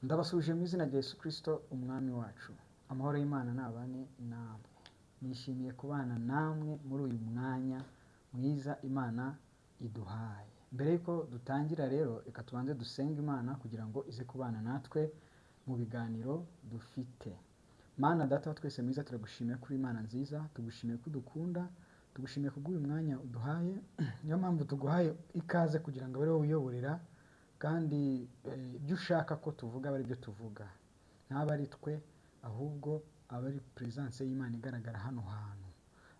Ndabasuje mu izina rya Yesu Kristo umwami wacu. Amahoro y'Imana nabane namwe. Nishimiye kubana namwe muri uyu mwanya mwiza Imana iduhaye. Mbere yuko dutangira rero, reka tubanze dusenga Imana kugira ngo ize kubana natwe mu biganiro dufite. Mana data wa twese mwiza, turagushimiye kuri Imana nziza, tugushimiye ko udukunda, tugushimiye kubw'uyu mwanya uduhaye. Niyo mpamvu tuguhaye ikaze kugira ngo abe ariwe wiyoborera, kandi ibyo ushaka ko tuvuga aba ari byo tuvuga, ntaba ari twe ahubwo aba ari presence y'Imana igaragara hano hantu.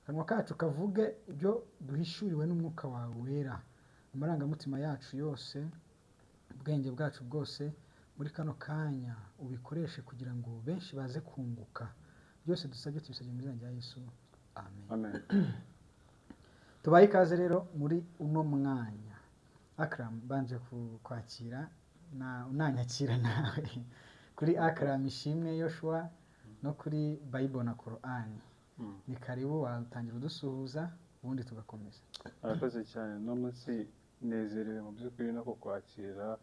Akanwa kacu kavuge ibyo duhishuriwe n'umwuka wawe wera, amarangamutima yacu yose, ubwenge bwacu bwose muri kano kanya ubikoreshe kugira ngo benshi baze kunguka. Byose dusabye tubisabye mu izina rya Yesu, amen. Tubaye ikaze rero muri uno mwanya. Akram, banje kwakira unanyakira nawe kuri Akram Ishimwe Yoshua no kuri Bible na Quran. Ni karibu, watangira udusuhuza ubundi tugakomeza. Arakoze cyane, no munsi nezerewe mu by'ukuri no kukwakira,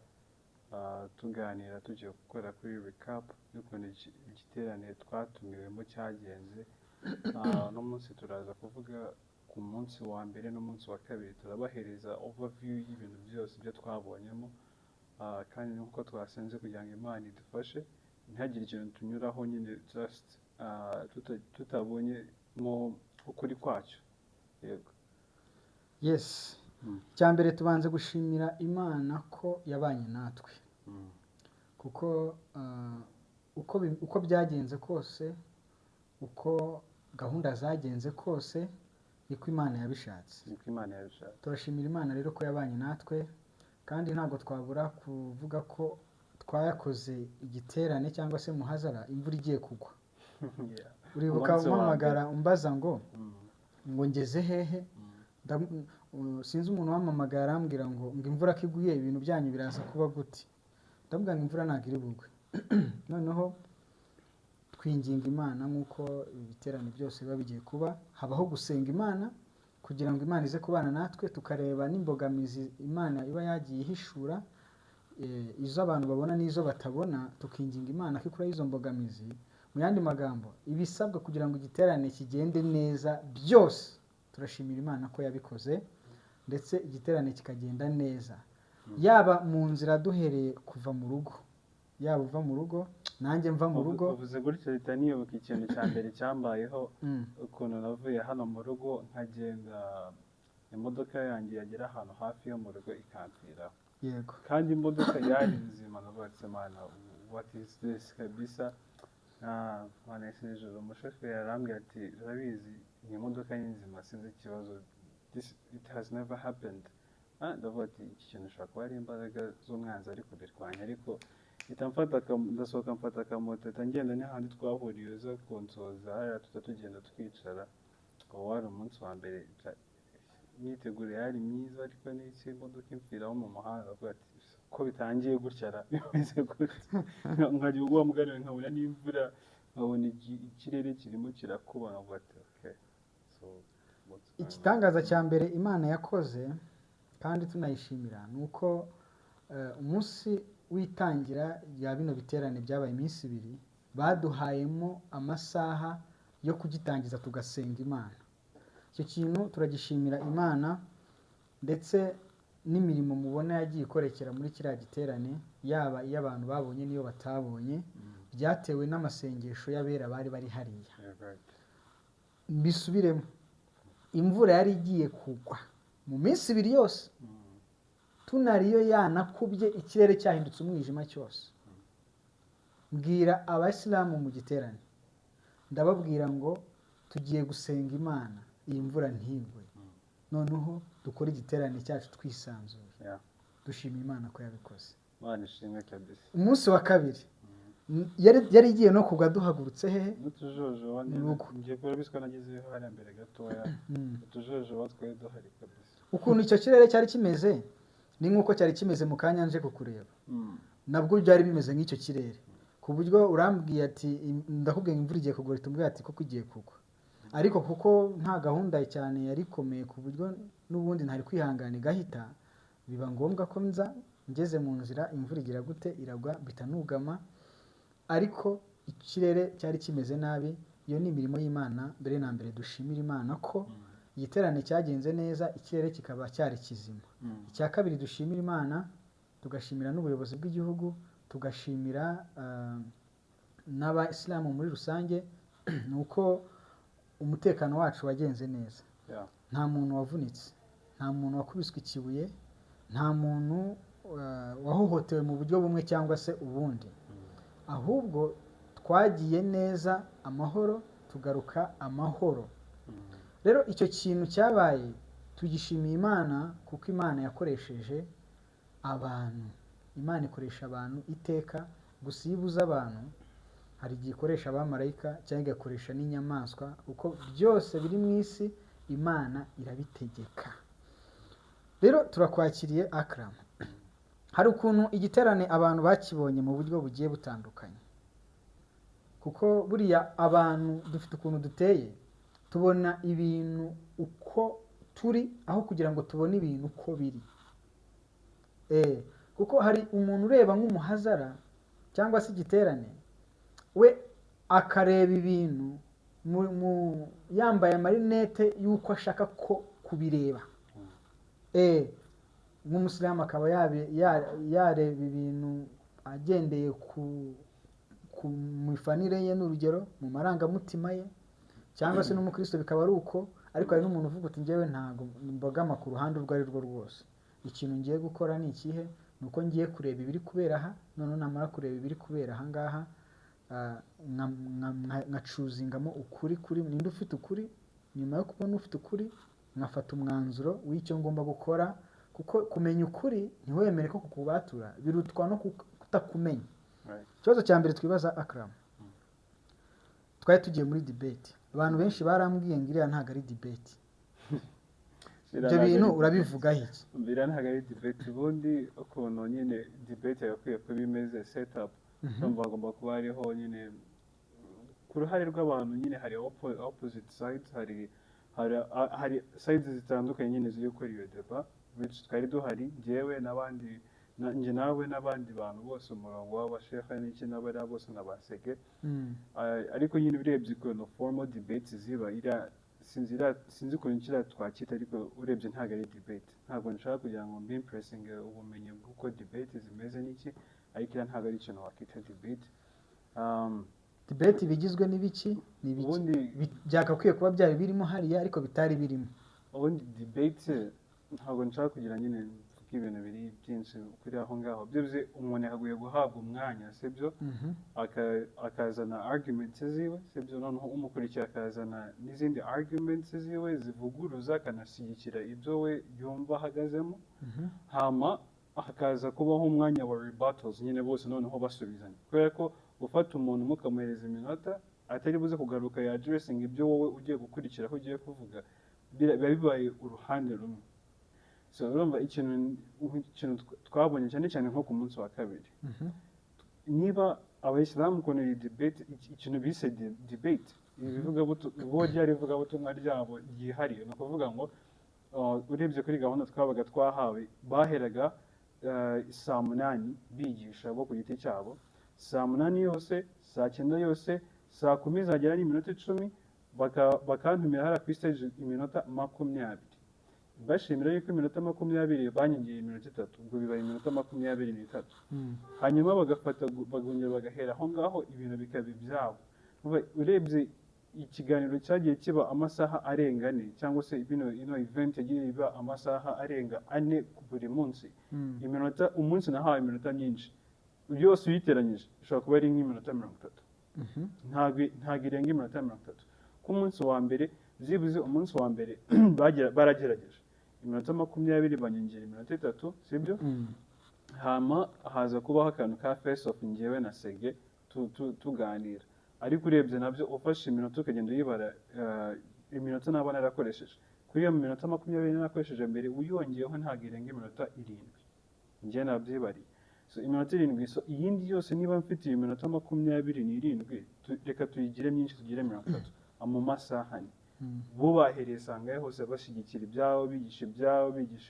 tuganira tugiye gukora kuri recap y'ukuntu igiterane twatumiwemo cyagenze. No munsi turaza kuvuga ku munsi wa mbere n'umunsi wa kabiri, turabahereza overview y'ibintu byose byo twabonyemo, kandi nuko twasenze kugira ngo Imana idufashe ntihagire ikintu tunyuraho nyine just tutabonyemo ukuri kwacyo. Yego. Yes. Cyambere tubanze gushimira Imana ko yabanye natwe. Kuko uko byagenze kose, uko gahunda zagenze kose, niko Imana yabishatse. Turashimira Imana rero ko yabanye natwe, kandi ntabwo twabura kuvuga ko twayakoze igiterane cyangwa se muhazara imvura igiye kugwa. Uribuka umpamagara umbaza ngo ngeze hehe? Sinzi umuntu wampamagara arambwira ngo imvura kiguye ibintu byanyu biraza kuba gute. Ndabwira ngo imvura ntabwo iri bugwe. Noneho twinginga Imana nk'uko ibiterane byose biba bigiye kuba, habaho gusenga Imana kugira ngo Imana ize kubana natwe, tukareba n'imbogamizi Imana iba yagiye ihishura, izo abantu babona n'izo batabona, tukinginga Imana ko ikuraho izo mbogamizi. Mu yandi magambo, ibisabwa kugira ngo igiterane kigende neza byose turashimira Imana ko yabikoze, ndetse igiterane kikagenda neza, yaba mu nzira duhereye kuva mu rugo, yaba uva mu rugo nanjye mva mu rugo. Uvuze gutyo leta niyoboka ikintu cya mbere cyambayeho, ukuntu navuye hano mu rugo nkagenda, imodoka yanjye yagera ahantu hafi yo mu rugo ikampfiraho. Yego. Kandi imodoka yari nzima, navuze Mana, what is this kabisa. Mana ese nijoro umushoferi arambwira ati urabizi iyi modoka ni nzima, sinzi ikibazo, it has never happened. Ndavuga ati iki kintu ushobora kuba ari imbaraga z'umwanzi ari kubirwanya, ariko ndasohoka mfata akamoto ngenda n'ahandi twahuriye uza kunsoza hariya tugenda twicara. Uwo wari umunsi wa mbere, imyiteguro yari myiza, ariko n'iki imodoka impfiraho mu muhanda. Ndavuga ati ko bitangiye gutya bimeze gutya, nkajya uwa muganira nkabona n'imvura, nkabona ikirere kirimo kirakuba, nkavuga ati okay. Igitangaza cya mbere Imana yakoze kandi tunayishimira ni uko umunsi w'itangira rya bino biterane byabaye iminsi ibiri, baduhayemo amasaha yo kugitangiza tugasenga Imana. Icyo kintu turagishimira Imana, ndetse n'imirimo mubona yagiye ikorekera muri kiriya giterane, yaba iyo abantu babonye n'iyo batabonye, byatewe n'amasengesho y'abera bari bari hariya. Mbisubiremo, imvura yari igiye kugwa mu minsi ibiri yose, tunariyo yanakubye, ikirere cyahindutse umwijima cyose. Mbwira abayisilamu mu giterane, ndababwira ngo tugiye gusenga Imana iyi mvura ntigwe, noneho dukore igiterane cyacu twisanzuye. Dushima Imana ko yabikoze. Umunsi wa kabiri yari igiye no kugwa duhagurutse hehe? N'utujojo ngiye kubera biswa nagezeho hariya mbere gatoya, utujojo batwaye duhari kabisa. Ukuntu icyo kirere cyari kimeze ni nk'uko cyari kimeze mu kanya nje kukureba, nabwo byari bimeze nk'icyo kirere, ku buryo urambwiye ati ndakubwiye imvura igiye kugwa, tumbwiye ati koko igiye kugwa. Ariko kuko nta gahunda cyane yari ikomeye, ku buryo n'ubundi ntari kwihangana igahita, biba ngombwa ko nza ngeze mu nzira imvura igira gute iragwa bitanugama ariko ikirere cyari kimeze nabi. Iyo ni imirimo y'Imana mbere na mbere dushimira Imana ko igiterane cyagenze neza ikirere kikaba cyari kizima. Icya kabiri dushimira Imana tugashimira n'ubuyobozi bw'igihugu tugashimira n'abayisilamu muri rusange ni uko umutekano wacu wagenze neza. Nta muntu wavunitse, nta muntu wakubiswe ikibuye, nta muntu wahohotewe mu buryo bumwe cyangwa se ubundi, ahubwo twagiye neza amahoro tugaruka amahoro. Rero icyo kintu cyabaye tugishimiye Imana kuko Imana yakoresheje abantu. Imana ikoresha abantu iteka, gusa iyo ibuze abantu hari igihe ikoresha abamarayika cyangwa igakoresha n'inyamaswa, kuko byose biri mu isi Imana irabitegeka. Rero turakwakiriye Akram. Hari ukuntu igiterane abantu bakibonye mu buryo bugiye butandukanye, kuko buriya abantu dufite ukuntu duteye, tubona ibintu uko turi aho kugira ngo tubone ibintu uko biri. Kuko hari umuntu ureba nk'umuhazara cyangwa se igiterane, we akareba ibintu yambaye amarinete y'uko ashaka ko kubireba. Nk'umusilamu akaba yareba ibintu agendeye ku mifanire ye n'urugero mu marangamutima ye, cyangwa se n'umukristo bikaba ari uko. Ariko hari n'umuntu uvuga uti njyewe ntabwo mbogama ku ruhande urwo ari rwo rwose, ikintu ngiye gukora ni ikihe? Ni uko ngiye kureba ibiri kubera aha, noneho namara kureba ibiri kubera aha ngaha nkacuzingamo ukuri kuri ninde ufite ukuri. Nyuma yo kubona ufite ukuri nkafata umwanzuro w'icyo ngomba gukora, kuko kumenya ukuri ntiwemere ko kukubatura birutwa no kutakumenya. Ikibazo cya mbere twibaza Akram, twari tugiye muri debate, abantu benshi barambwiye ngo iriya ntabwo ari debate. Ibyo bintu urabivugaho iki? Mbere ntabwo ari debate, ubundi ukuntu nyine debate yakwiye kuba imeze setup, numva hagomba kuba hariho nyine ku ruhare rw'abantu nyine hari opposite sides, hari sides zitandukanye nyine ziri gukora iyo deba, which twari duhari njyewe n'abandi njye nawe n'abandi bantu bose umurongo w'abasheha n'iki n'abariya bose n'abasege. Ariko nyine urebye ukuntu formal debates ziba sinzi ukuntu kiriya twacyita, ariko urebye ntabwo ari debate. Ntabwo nshaka kugira ngo mbe impressing ubumenyi bw'uko debate zimeze n'iki, ariko iriya ntabwo ari ikintu wakita debate. Debate bigizwe n'ibiki? Ubundi byagakwiye kuba byari birimo hariya ariko bitari birimo. Ubundi debate ntabwo nshaka kugira nyine ibintu biri byinshi kuri aho ngaho. Byose umuntu yaguye guhabwa umwanya, sibyo, akazana arguments ziwe, sibyo, noneho umukurikiye akazana n'izindi arguments ziwe zivuguruza akanashyigikira ibyo we yumva ahagazemo, hama hakaza kubaho umwanya wa rebuttals nyine bose noneho basubizanya. Kubera ko ufata umuntu mukamuhereza iminota atari buze kugaruka ya addressing ibyo wowe ugiye gukurikiraho ugiye kuvuga, biba bibaye uruhande rumwe. So urumva ikintu twabonye cyane cyane nko ku munsi wa kabiri, niba abayisilamu ukuntu iyi debate ikintu bise debate, bo ryari ivugabutumwa ryabo ryihariye. Ni ukuvuga ngo urebye kuri gahunda twabaga twahawe, baheraga saa 8 bigisha bo ku giti cyabo, saa 8 yose, saa 9 yose, saa 10 zagera n'iminota 10 bakantumira hariya kuri stage iminota 20. Bashimira yuko iminota 20 banyongeye iminota 3, ubwo bibaye iminota 23. Hanyuma bagongera bagahera aho ngaho ibintu bikaba ibyabo. Urebye ikiganiro cyagiye kiba amasaha arenga 4, cyangwa se ino event yagiye iba amasaha arenga 4 buri munsi. Iminota umunsi nahawe iminota myinshi, yose uyiteranyije ishobora kuba ari nk'iminota 30. Ntabwo irenga iminota 30 ku munsi wa mbere. Zibuze umunsi wa mbere baragerageje iminota 20 banyongera iminota 3, sibyo. Hama haza kubaho akantu ka face off njyewe na Sege tuganira, ariko urebye nabyo ufashe iminota ukagenda uyibara iminota naba narakoresheje kuri iyo minota 20 narakoresheje mbere, uyongeyeho ntabwo irenga iminota 7 njye nabyibariye. So iminota 7, so iyindi yose niba mfite iyo minota 27 reka tuyigire myinshi, tugire 30 mu masaha 4. Bo bahereye sangaye hose bashyigikira ibyabo, bigisha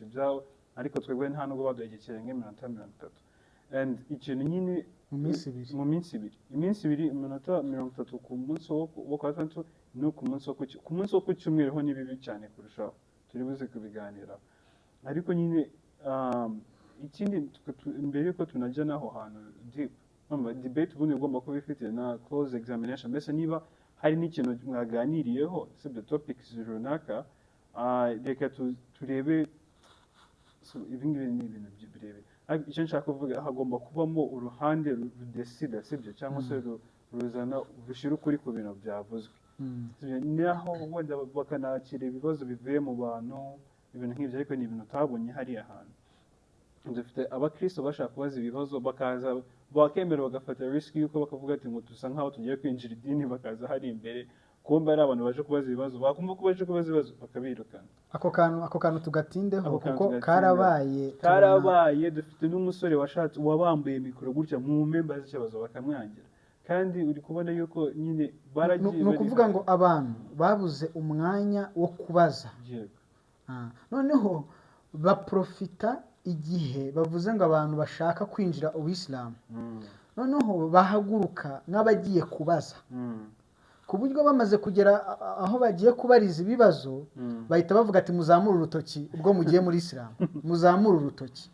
ibyabo, ariko twebwe nta nubwo baduhegekera nk'iminota 30 and ikintu nyine mu minsi ibiri iminsi ibiri iminota 30 ku munsi wo kwa gatandatu no ku munsi wo ku cyumweru ho ni bibi cyane kurushaho turi buze kubiganira ariko nyine ikindi mbere yuko tunajya naho hantu deep debate ubundi ugomba kuba ifite na close examination mbese niba hari n'ikintu mwaganiriyeho sibyo topics runaka reka turebe ibi ngibi ni ibintu birebire icyo nshaka kuvuga hagomba kubamo uruhande rudesida sibyo cyangwa se ruzana rushyira ukuri ku bintu byavuzwe naho wenda bakanakira ibibazo bivuye mu bantu ibintu nk'ibyo ariko ni ibintu utabonye hariya hantu dufite abakristo bashaka kubaza ibibazo bakaza bakemera bagafata risk yuko bakavuga ati ngo dusa nkaho tugiye kwinjira idini bakaza hari imbere kumba ari abantu baje kubaza ibibazo bakumva ko baje kubaza ibibazo bakabirukana ako kantu tugatindeho kuko karabaye dufite n'umusore washatse wabambuye mikoro gutya mu memba z'ikibazo bakamwangira kandi uri kubona yuko nyine baragiye no kuvuga ngo abantu babuze umwanya wo kubaza noneho baprofita igihe bavuze ngo abantu bashaka kwinjira ubisilamu noneho bahaguruka nk'abagiye kubaza ku buryo bamaze kugera aho bagiye kubariza ibibazo bahita bavuga ati muzamure urutoki ubwo mugiye muri isilamu muzamure urutoki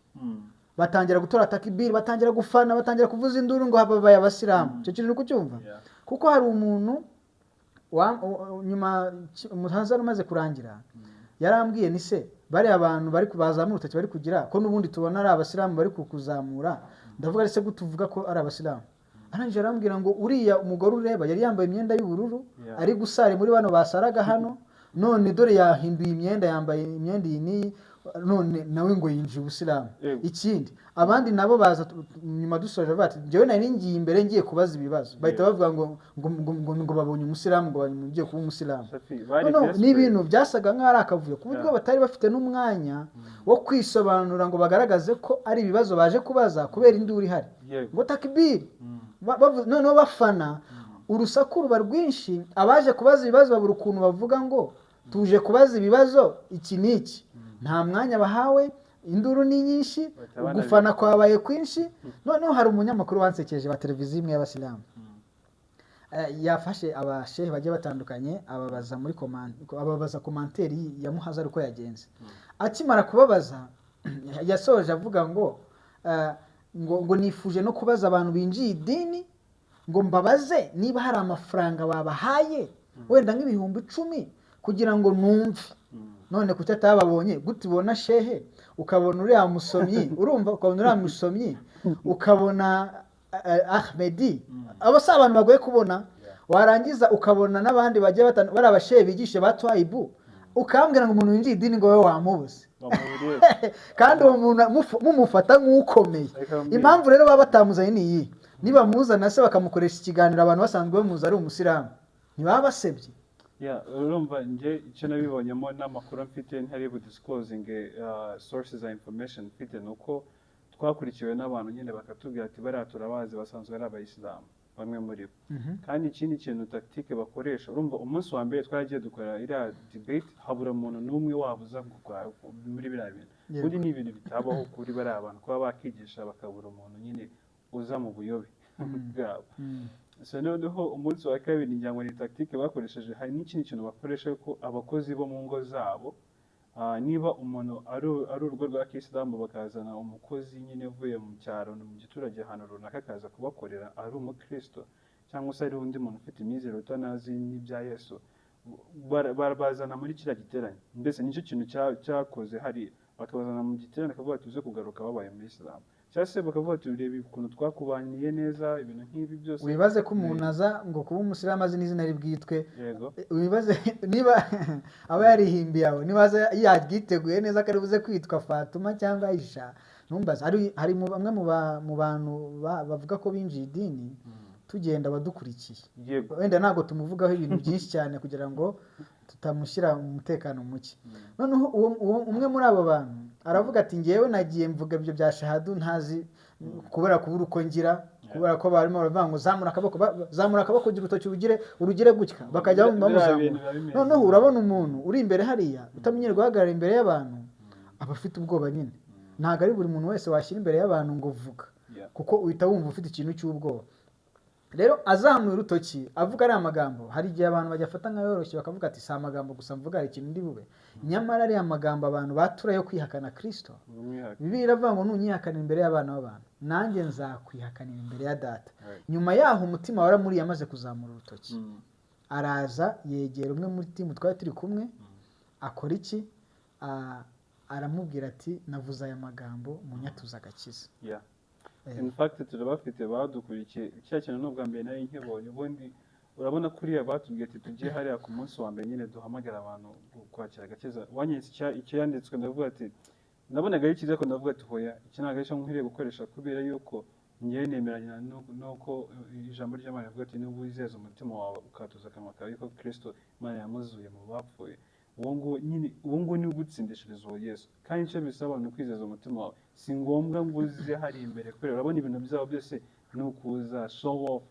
batangira gutora takibiri batangira gufana batangira kuvuza induru ngo habaye abasilamu icyo kintu kucyumva kuko hari umuntu nyuma umuhazara umaze kurangira yarambwiye ni se bari abantu bari kubazamura urutoki bari kugira ko n'ubundi tubona ari abasilamu bari kukuzamura ndavuga ari se gutuvuga ko ari abasilamu arangije arambwira ngo uriya umugore ureba yari yambaye imyenda y'ubururu ari gusara muri bano basaraga hano none dore yahinduye imyenda yambaye imyenda iyi none nawe ngo yinjiye ubusilamu ikindi abandi nabo baza nyuma dusoje bati njyewe nari ngiye imbere ngiye kubaza ibibazo bahita bavuga ngo babonye umusilamu ngo bagiye kuba umusilamu ni ibintu byasaga nk'aho ari akavuyo ku buryo batari bafite n'umwanya wo kwisobanura ngo bagaragaze ko ari ibibazo baje kubaza kubera induru ihari ngo takibiri noneho bafana urusaku ruba rwinshi abaje kubaza ibibazo babura ukuntu bavuga ngo tuje kubaza ibibazo iki n'iki nta mwanya bahawe induru ni nyinshi gufana kwabaye kwinshi noneho hari umunyamakuru wansekeje wa televiziyo imwe y'abasilamu yafashe abashehe bagiye batandukanye ababaza komanteri ya muhazara uko yagenze akimara kubabaza yasoje avuga ngo nifuje no kubaza abantu binjiye idini ngo mbabaze niba hari amafaranga babahaye wenda nk'ibihumbi 10 kugira ngo numve none kuki atababonye gute ubona shehe ukabona uriya musomyi urumva ukabona uriya musomyi ukabona Ahmedi abo si abantu bagoye kubona warangiza ukabona n'abandi bagiye bari abashehe bigishe ba Twaibu ukambwira ngo umuntu winjiye idini ngo wowe wamubuze kandi uwo muntu mumufata nk'ukomeye impamvu rero baba batamuzanye ni iyi niba muzana se bakamukoresha ikiganiro abantu basanzwe bamuzi ari umusilamu ntibaba basebye urumva njye icyo nabibonyemo n'amakuru mfite ntari budisclosing sources of information mfite nuko twakurikiwe n'abantu nyine bakatubwira ati bariya turabazi basanzwe ari abayisilamu bamwe muri bo kandi ikindi kintu tactique bakoresha urumva umunsi wa mbere twaragiye dukora iriya debate habura umuntu n'umwe wabuza muri biriya bintu ubundi ni ibintu bitabaho kuri bariya abantu kuba bakigisha bakabura umuntu nyine uza mu buyobe bwabo so noneho umunsi wa kabiri ngira ngo ni tactique bakoresheje hari n'ikindi kintu bakoresha ko abakozi bo mu ngo zabo niba umuntu ari urugo rwa kisilamu bakazana umukozi nyine uvuye mu cyaro mu giturage ahantu runaka akaza kubakorera ari umukristo cyangwa se ari undi muntu ufite imyizero utanazi n'ibya Yesu bazana muri kiriya giterane mbese nicyo kintu cyakoze hari bakabazana mu giterane akavuga tuze kugaruka babaye muri Islam cyangwa se bakavuga ati urebe ukuntu twakubaniye neza ibintu nk'ibi byose wibaze ko umuntu aza ngo kuba umusilamu azi n'izina ribwitwe wibaze niba aba yarihimbiye aho niba yaryiteguye neza ko ari buze kwitwa Fatuma cyangwa Aisha numbaza hari bamwe mu bantu bavuga ko binjiye idini tugenda badukurikiye wenda ntabwo tumuvugaho ibintu byinshi cyane kugira ngo tutamushyira mu mutekano muke noneho umwe muri abo bantu aravuga ati ngewe nagiye mvuga ibyo bya shahadu ntazi kubera kubura uko ngira kubera ko barimo baravuga ngo zamura akaboko kugira urutoki urugire gutya bakajya bamuzamura noneho urabona umuntu uri imbere hariya utamenyerwa guhagarara imbere y'abantu aba afite ubwoba nyine ntabwo ari buri muntu wese washyira imbere y'abantu ngo vuga Yeah. kuko uhita wumva ufite ikintu cy'ubwoba. Rero azamuye urutoki avuga ari amagambo, hari igihe abantu bajyafata nka yoroshye bakavuga ati si amagambo gusa mvuga, hari ikintu ndi bube. Nyamara ari amagambo abantu batura yo kwihakana Kristo. Umwihaka. Bibiliya iravuga ngo nunyihakanira imbere y'abana b'abantu nanjye nzakwihakanira imbere ya data. Right. Nyuma yaho umutima waramuriye amaze kuzamura urutoki, Mm. araza yegera umwe muri timu twari turi kumwe, akora iki? Aramubwira ati navuze aya magambo munyatuza agakiza. Yeah. In fact turabafite badukurikiye cya kintu n'ubwa mbere nari nkibonye, ubundi urabona kuriya batubwiye ati tujye hariya ku munsi wa mbere nyine duhamagara abantu kwakira agakiza. Wanyetse icyo yanditswe ndavuga ati nabonaga ari cyiza ko ndavuga ati hoya iki ntabwo ari cyo nkwiriye gukoresha kubera yuko ngewe nemeranya nuko ijambo ry'Imana rivuga ati niba wizeza umutima wawe ukatuza akanwa kawe yuko Kristo Imana yamuzuye mu bapfuye, uwo nguwo ni ugutsindishiriza uwo Yesu. Kandi icyo bisaba ni ukwizeza umutima wawe. Si ngombwa ngo uze hari imbere kubera urabona ibintu byabo byose ni ukuza show off,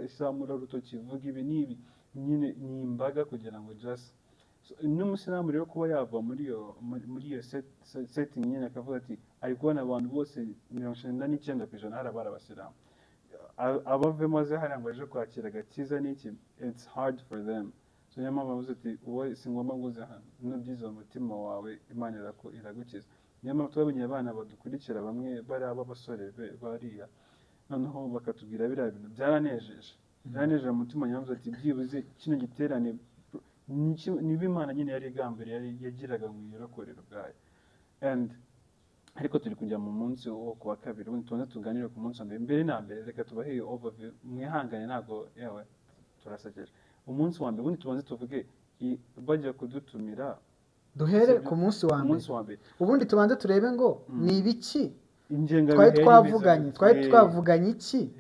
isamura urutoki, vuga ibi n'ibi, nyine ni imbaga kugira ngo just n'umusilamu rero kuba yava muri iyo setting nyine akavuga ati ari kubona abantu bose 99% hari abari abasilamu, abavemo aze hariya ngo aje kwakira agakiza n'iki, it's hard for them. So niyo mpamvu bavuze ati wowe si ngombwa ngo uze hano, nubyiza umutima wawe Imana iragukiza. Niyo mpamvu twabonye abana badukurikira bamwe bari ab'abasore bariya, noneho bakatubwira biriya bintu byaranejeje mu mutima nyamvuze ati byibuze kino giterane niba Imana nyine yari igambiriye yagiraga mu irokorero bwayo. And ariko turi kujya mu munsi wo kuwa kabiri, ubundi tubanze tuganire ku munsi wa mbere. Mbere na mbere reka tubahe overview, mwihangane ntabwo yewe turasekeje. Umunsi wa mbere ubundi tubanze tuvuge bajya kudutumira, duhere ku munsi wa mbere. Ubundi tubanze turebe ngo ni ibiki twari twavuganye iki,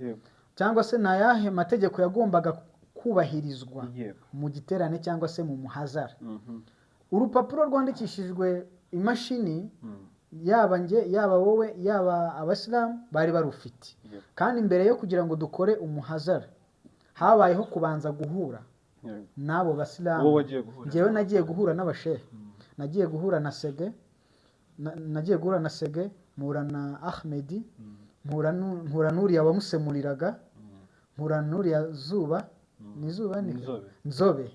cyangwa se ni ayahe mategeko yagombaga kubahirizwa mu giterane cyangwa se mu muhazara. Urupapuro rwandikishijwe imashini, yaba njye yaba wowe yaba abasilamu bari barufite. Kandi mbere yo kugira ngo dukore umuhazara habayeho kubanza guhura n'abo basilamu. Njyewe nagiye guhura n'abashehe, nagiye guhura na Sege, mpura na Ahmedi, mpura n'uriya wamusemuriraga, mpura n'uriya Zuba, ni Zuba ni Nzobe,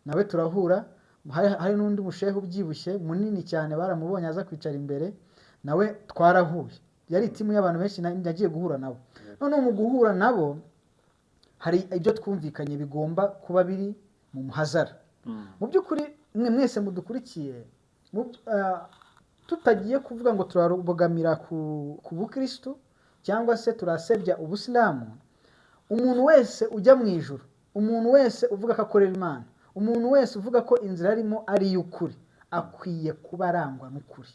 nawe turahura. Hari n'undi mushehe ubyibushye munini cyane baramubonye aza kwicara imbere, nawe twarahuye. Yari timu y'abantu benshi nagiye guhura nabo. Noneho mu guhura nabo hari ibyo twumvikanye bigomba kuba biri mu muhazara. Mu by'ukuri mwese mudukurikiye, tutagiye kuvuga ngo turabogamira ku Bukristo cyangwa se turasebya Ubusilamu, umuntu wese ujya mu ijuru, umuntu wese uvuga ko akorera Imana, umuntu wese uvuga ko inzira arimo ari y'ukuri, akwiye kuba arangwa n'ukuri.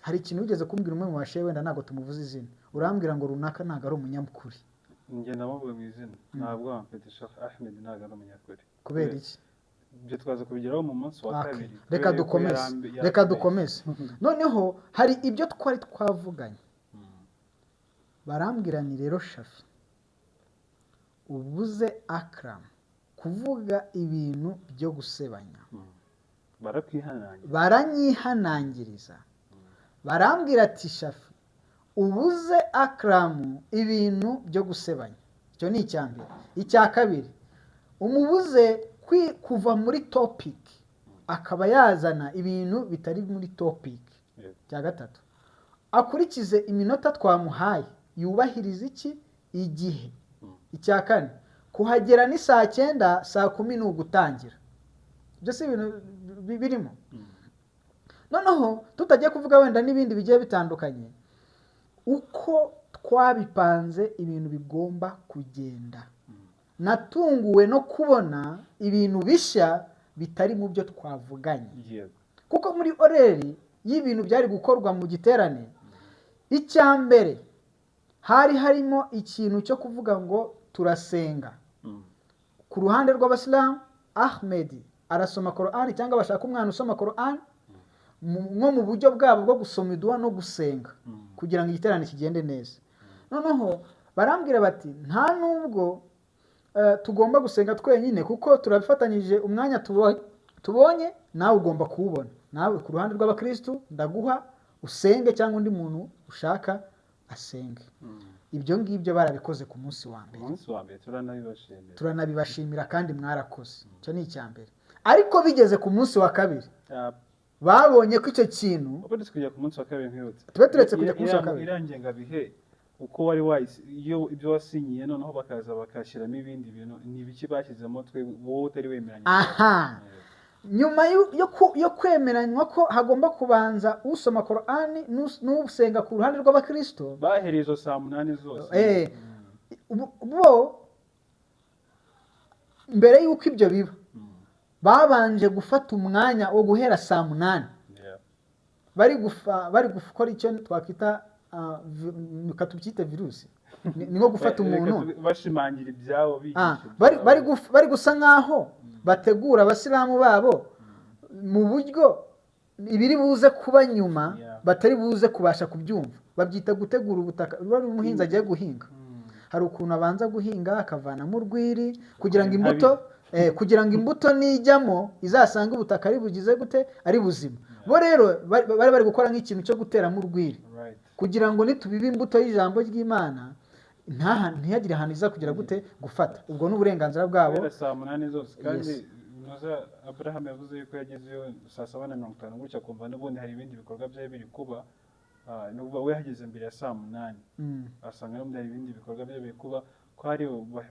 Hari ikintu wigeze kumbwira umwe mu bashehe, wenda ntabwo tumuvuze izina, urambwira ngo runaka ntabwo ari umunyakuri. Njye namuvuga mu izina, ntabwo wamfite Sheikh Ahmed ntabwo ari umunyakuri. Kubera iki? Ibyo twaza kubigeraho mu munsi wa kabiri. Reka dukomeze. Noneho hari ibyo twari twavuganye. Barambwira ni rero Shafi, ubuze Akram kuvuga ibintu byo gusebanya. Baranyihanangiriza. Barambwira ati Shafi, ubuze Akram ibintu byo gusebanya. Icyo ni icyambere. Icya kabiri, umubuze kuva muri topic akaba yazana ibintu bitari muri topic. Cya gatatu, akurikize iminota twamuhaye, yubahiriza iki igihe. Icya kane, kuhagera ni saa 9, saa 10 ni ugutangira. Ibyo si ibintu birimo. Noneho tutagiye kuvuga wenda n'ibindi bigiye bitandukanye, uko twabipanze ibintu bigomba kugenda. Natunguwe no kubona ibintu bishya bitari mu byo twavuganye. Kuko muri oreri y'ibintu byari gukorwa mu giterane, icyambere hari harimo ikintu cyo kuvuga ngo turasenga. Ku ruhande rw'abasilamu, Ahmedi arasoma Qur'an cyangwa bashaka umwana usoma Qur'an nko mu buryo bwabo bwo gusoma idua no gusenga kugira ngo igiterane kigende neza. Noneho barambwira bati nta nubwo tugomba gusenga twenyine kuko turabifatanyije, umwanya tubonye nawe ugomba kuwubona. Nawe ku ruhande rw'abakristo ndaguha, usenge cyangwa undi muntu ushaka asenge. Ibyo ngibyo barabikoze ku munsi wa mbere. Umunsi wa mbere turanabibashimira. Turanabibashimira kandi mwarakoze. Icyo ni icya mbere. Ariko bigeze ku munsi wa kabiri babonye ko icyo kintu ubwo tukujya ku munsi wa kabiri nk'iyotse. tube turetse kujya ku munsi wa kabiri. Irangenga bihe uko wari iyo ibyo wasinyiye noneho bakaza bakashyiramo ibindi bintu ni ibiki bashyizemo twe wowe utari wemeranya. Aha. Nyuma yo kwemeranywa ko hagomba kubanza usoma Qur'ani n'usenga ku ruhande rw'abakristo bahereye izo saa 8 zose. Bo mbere y'uko ibyo biba babanje gufata umwanya wo guhera saa 8 bari gukora icyo twakwita katubyite virusi. Ni nko gufata umuntu bashimangira ibyabo bari gusa nkaho bategura abasilamu babo mu buryo ibiri buze kuba nyuma batari buze kubasha kubyumva. Babyita gutegura ubutaka. Bari umuhinzi agiye guhinga, hari ukuntu abanza guhinga akavanamo urwiri kugira ngo imbuto nijyamo izasanga ubutaka ari bugize gute, ari buzima. Bo rero bari gukora nk'ikintu cyo guteramo urwiri kugira ngo nitubiba imbuto y'ijambo ry'Imana ntihagire ahantu iza kugira gute gufata. Ubwo n'uburenganzira bwabo. Saa 8 zose kandi noza Abraham yavuze yuko yagezeyo saa 7:50 gutya kumva n'ubundi hari ibindi bikorwa byaye biri kuba. Nubwo we hageze mbere ya saa 8 asanga n'ubundi hari ibindi bikorwa byaye biri kuba ko hari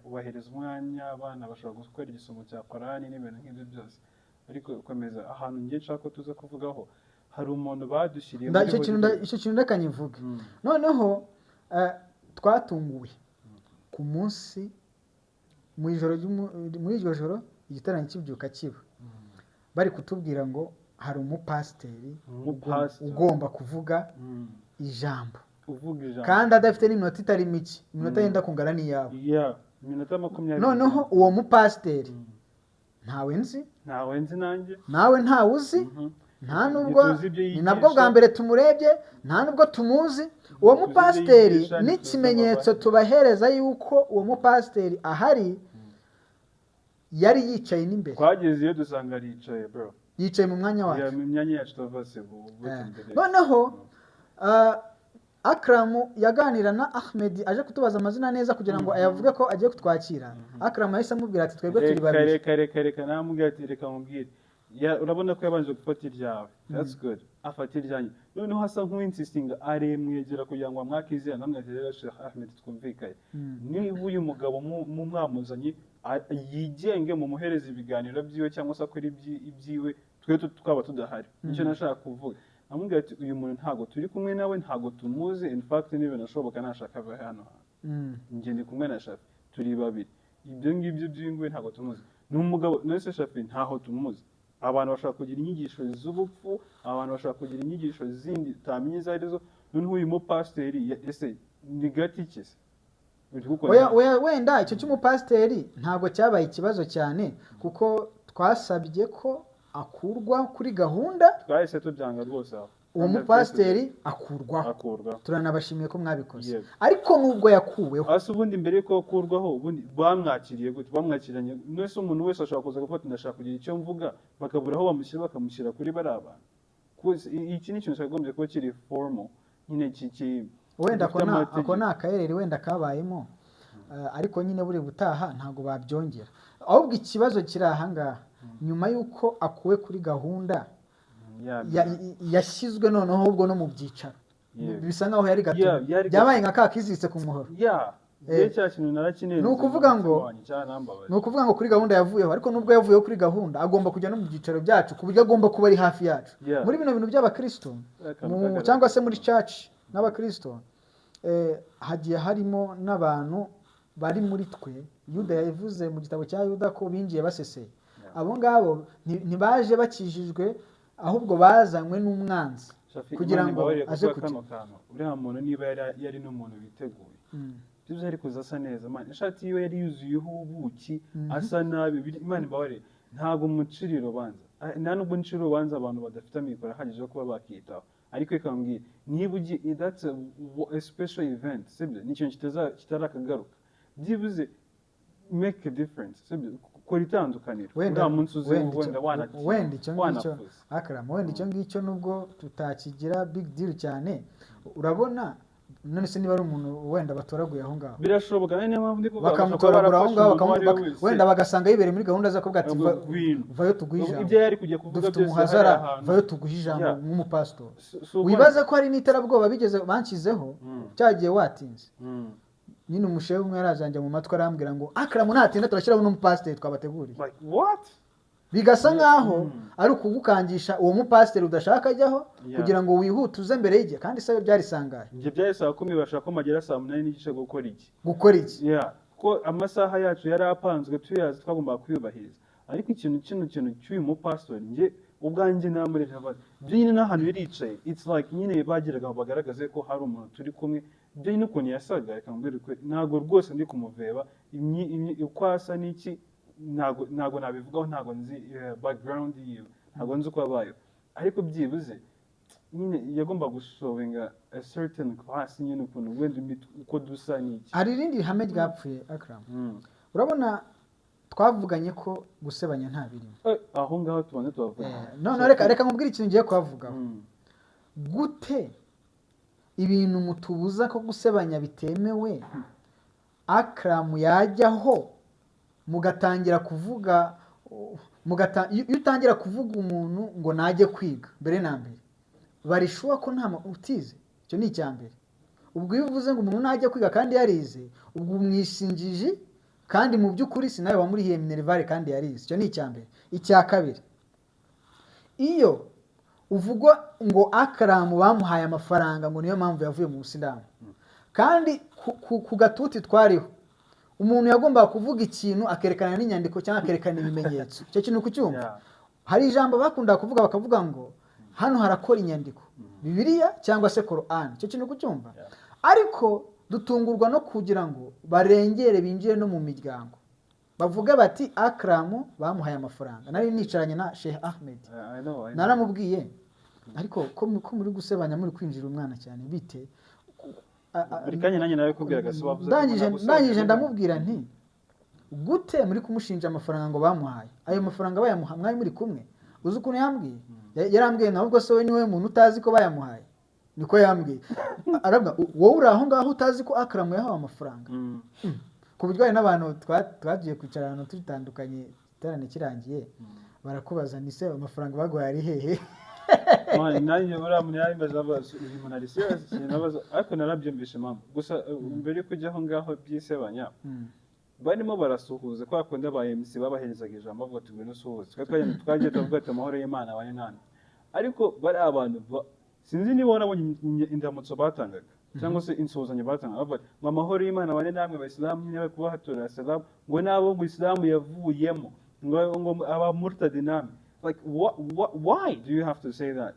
ubahereza umwanya abana bashobora gukora igisomo cya Qur'ani n'ibintu nk'ibyo byose. Ariko ukomeza ahantu ngiye nshaka ko tuza kuvugaho hari umuntu badushyiriye icyo kintu ndakanyivuga. Noneho twatunguwe ku munsi muri iryo joro igiterane kibyuka kiba bari kutubwira ngo hari umupasiteri ugomba kuvuga ijambo kandi adafite n'iminota itari mike, iminota yenda kungana n'iyawe. Iminota 20. Noneho uwo mupasiteri ntawe nzi nanjye nawe ntawe uzi, nta nubwo ni nabwo bwa mbere tumurebye, nta nubwo tumuzi. Uwo mupasiteri n'ikimenyetso tubahereza yuko uwo mupasiteri ahari yari yicaye n'imbere. Twageze iyo dusanga aricaye bro, yicaye mu mwanya wacu. Mu myanya yacu tuvase. Noneho Akram yaganira na Ahmed aje kutubaza amazina neza kugira ngo ayavuge ko agiye kutwakira. Akram yahise amubwira ati twebwe turi babiri. Reka namubwira ati reka mubwire. Urabona ko yabanje gufata iryawe. That's good. Afata iryanyu. Noneho hasa nk'uwinsistinga aremwegera kugira ngo amwakizira namwe rero Sheikh Ahmed twumvikaye. Niba uyu mugabo mu mwamuzanye yigenge mu muhereza ibiganiro byiwe cyangwa se akora ibyiwe twe twaba tudahari. Nicyo nashaka kuvuga. Amubwira ati uyu muntu ntago turi kumwe nawe, ntago tumuzi, in fact nibe nashoboka nashaka aba hano. Nje ndi kumwe na Shafi turi babiri. Ibyo ngibyo by'ingwe ntago tumuzi. N'umugabo nese Shafi ntaho tumuzi. Abantu bashaka kugira inyigisho z'ubupfu, abantu bashaka kugira inyigisho zindi tamenye zarizo. Noneho uyu mupasiteri ese ni gati kise. Wenda icyo cy'umupasiteri ntabwo cyabaye ikibazo cyane kuko twasabye ko akurwa kuri gahunda. Twahise tubyanga rwose aho. Uwo mupasiteri akurwaho. Turanabashimiye ko mwabikoze. Ariko nubwo yakuweho ase ubundi mbere yuko akurwaho ubundi bamwakiriye gute, bamwakiranye nese umuntu wese ashaka kuza gufata ndashaka kugira icyo mvuga bakabura aho bamushyira bakamushyira kuri baraba. Iki ni ikintu cyagombye kuba kiri formal nyine wenda ako nakaherere wenda kabayemo ariko nyine buri butaha ntago babyongera. Ahubwo ikibazo kiri ahangaha nyuma yuko akuwe kuri gahunda yashyizwe noneho ahubwo no mu byicaro bisa nkaho yari gato byabaye nka kakiziritse ku muhoro. Ni ukuvuga ngo kuri gahunda yavuyeho, ariko nubwo yavuyeho kuri gahunda agomba kujya no mu byicaro byacu ku buryo agomba kuba ari hafi yacu. Muri bino bintu by'abakristo cyangwa se muri church n'abakristo hagiye harimo n'abantu bari muri twe. Yuda yavuze mu gitabo cya Yuda ko binjiye baseseye. Abo ngabo ntibaje bakijijwe ahubwo bazanywe n'umwanzi kugira ngo aje kugira. Uriya muntu niba yari n'umuntu biteguye byo ari kuzasa neza man, ishati yiwe yari yuzuyeho ubuki asa nabi. Imana imbabare ntago umuciriro banza nta nubwo nciro banza abantu badafite amikoro ahagije kuba bakitaho. Ariko ikambwira niba ugi that's a special event sibyo, nicyo kitarakagaruka byibuze make a difference sibyo. kora itandukaniro uriya munsi uzi wenda wenda icyo ngicyo Akram wenda icyo ngicyo nubwo tutakigira big deal cyane urabona none se niba ari umuntu wenda batoraguye aho ngaho birashoboka niyo mpamvu ndi kuvuga bakamutoragura aho ngaho wenda bagasanga yibereye muri gahunda zo kuvuga ati vayo tuguhe ijambo ibyo yari kujya kuvuga byose umuhazara vayo tuguhe ijambo nk'umupastor wibaza ko hari n'iterabwoba bigeze banshyizeho cyagiye watinze nyine umushehe umwe yarazanjye mu matwi arambwira ngo Akram natinda turashyiraho n'umupasiteri twabateguriye bigasa nkaho ari ukugukangisha uwo mupasiteri udashaka ajyaho kugira ngo wihute uze mbere y'igihe kandi se byari sangahe njye byari saa 10 bashaka ko magera saa 8 n'igice gukora iki ko amasaha yacu yari apanzwe tuyazi twagomba kwiyubahiriza ariko ikintu cy'uyu mupasiteri njye ubwanjye namurije abaza byine n'ahantu yaricaye it's like nyine bagiraga bagaragaze ko hari umuntu turi kumwe byo n'ukuntu yasaga reka mbere ntago rwose ndi kumuveba ukwasa n'iki ntago nabivugaho ntago nzi background yiwe ntago nzi uko abayo ariko byibuze nyine yagomba gushowinga a certain class nyine ukuntu wenda uko dusa n'iki hari irindi hame ryapfuye Akram urabona twavuganye ko gusebanya nta birimo aho ngaho tubone tubavuga none reka nkubwire ikintu ngiye kuhavugaho gute ibintu mutubuza ko gusebanya bitemewe Akram yajyaho mugatangira kuvuga iyo utangira kuvuga umuntu ngo najye kwiga mbere na mbere barishuwa ko nta utize icyo ni icyambere ubwo iyo uvuze ngo umuntu najye kwiga kandi yarize ubwo umwishinjiji kandi mu by'ukuri sinawe wamurihiye Minerval kandi yarize icyo ni icyambere icya kabiri iyo uvugwa ngo Akram bamuhaye amafaranga ngo niyo mpamvu yavuye mu Busilamu kandi ku gatuti twariho umuntu yagomba kuvuga ikintu akerekana n'inyandiko cyangwa akerekana ibimenyetso icyo kintu kucyumva hari ijambo bakunda kuvuga bakavuga ngo hano harakora inyandiko Bibiliya cyangwa se Quran icyo kintu kucyumva ariko dutungurwa no kugira ngo barengere binjire no mu miryango bavuga bati Akram bamuhaye amafaranga nari nicaranye na Sheikh Ahmed naramubwiye ariko ko muri gusebanya muri kwinjira umwana cyane bite Rikanye nanjye nawe kubwiraga se wavuze ndangije ndamubwira nti gute muri kumushinja amafaranga ngo bamuhaye ayo mafaranga bayamuha mwari muri kumwe uzi ukuntu yambwiye yarambwiye nawe ubwo se we niwe muntu utazi ko bayamuhaye niko yambwiye aravuga wowe uri aho ngaho utazi ko Akram yahawe amafaranga ku buryo hari n'abantu twagiye kwicara ahantu tutandukanye iterane kirangiye barakubaza ni se amafaranga baguhaye ari hehe nanjye uriya muntu yari maze abaza uyu muntu ari serious nabaza ariko narabyumvishe mama gusa mbere yo kujya aho ngaho byisebanya barimo barasuhuza kwa kundi aba MC babaherezaga ijambo bavuga ati ngwino usuhuze twagiye tuvuga ati amahoro y'Imana abane nani ariko bari abantu sinzi niba wanabonye indamutso batangaga cyangwa se insuhuzanyo batangaga bavuga ngo amahoro y'Imana abane namwe abayisilamu niba kubahatura salamu ngo nabo mu Islam yavuyemo ngo aba murtadi namwe like why do you have to say that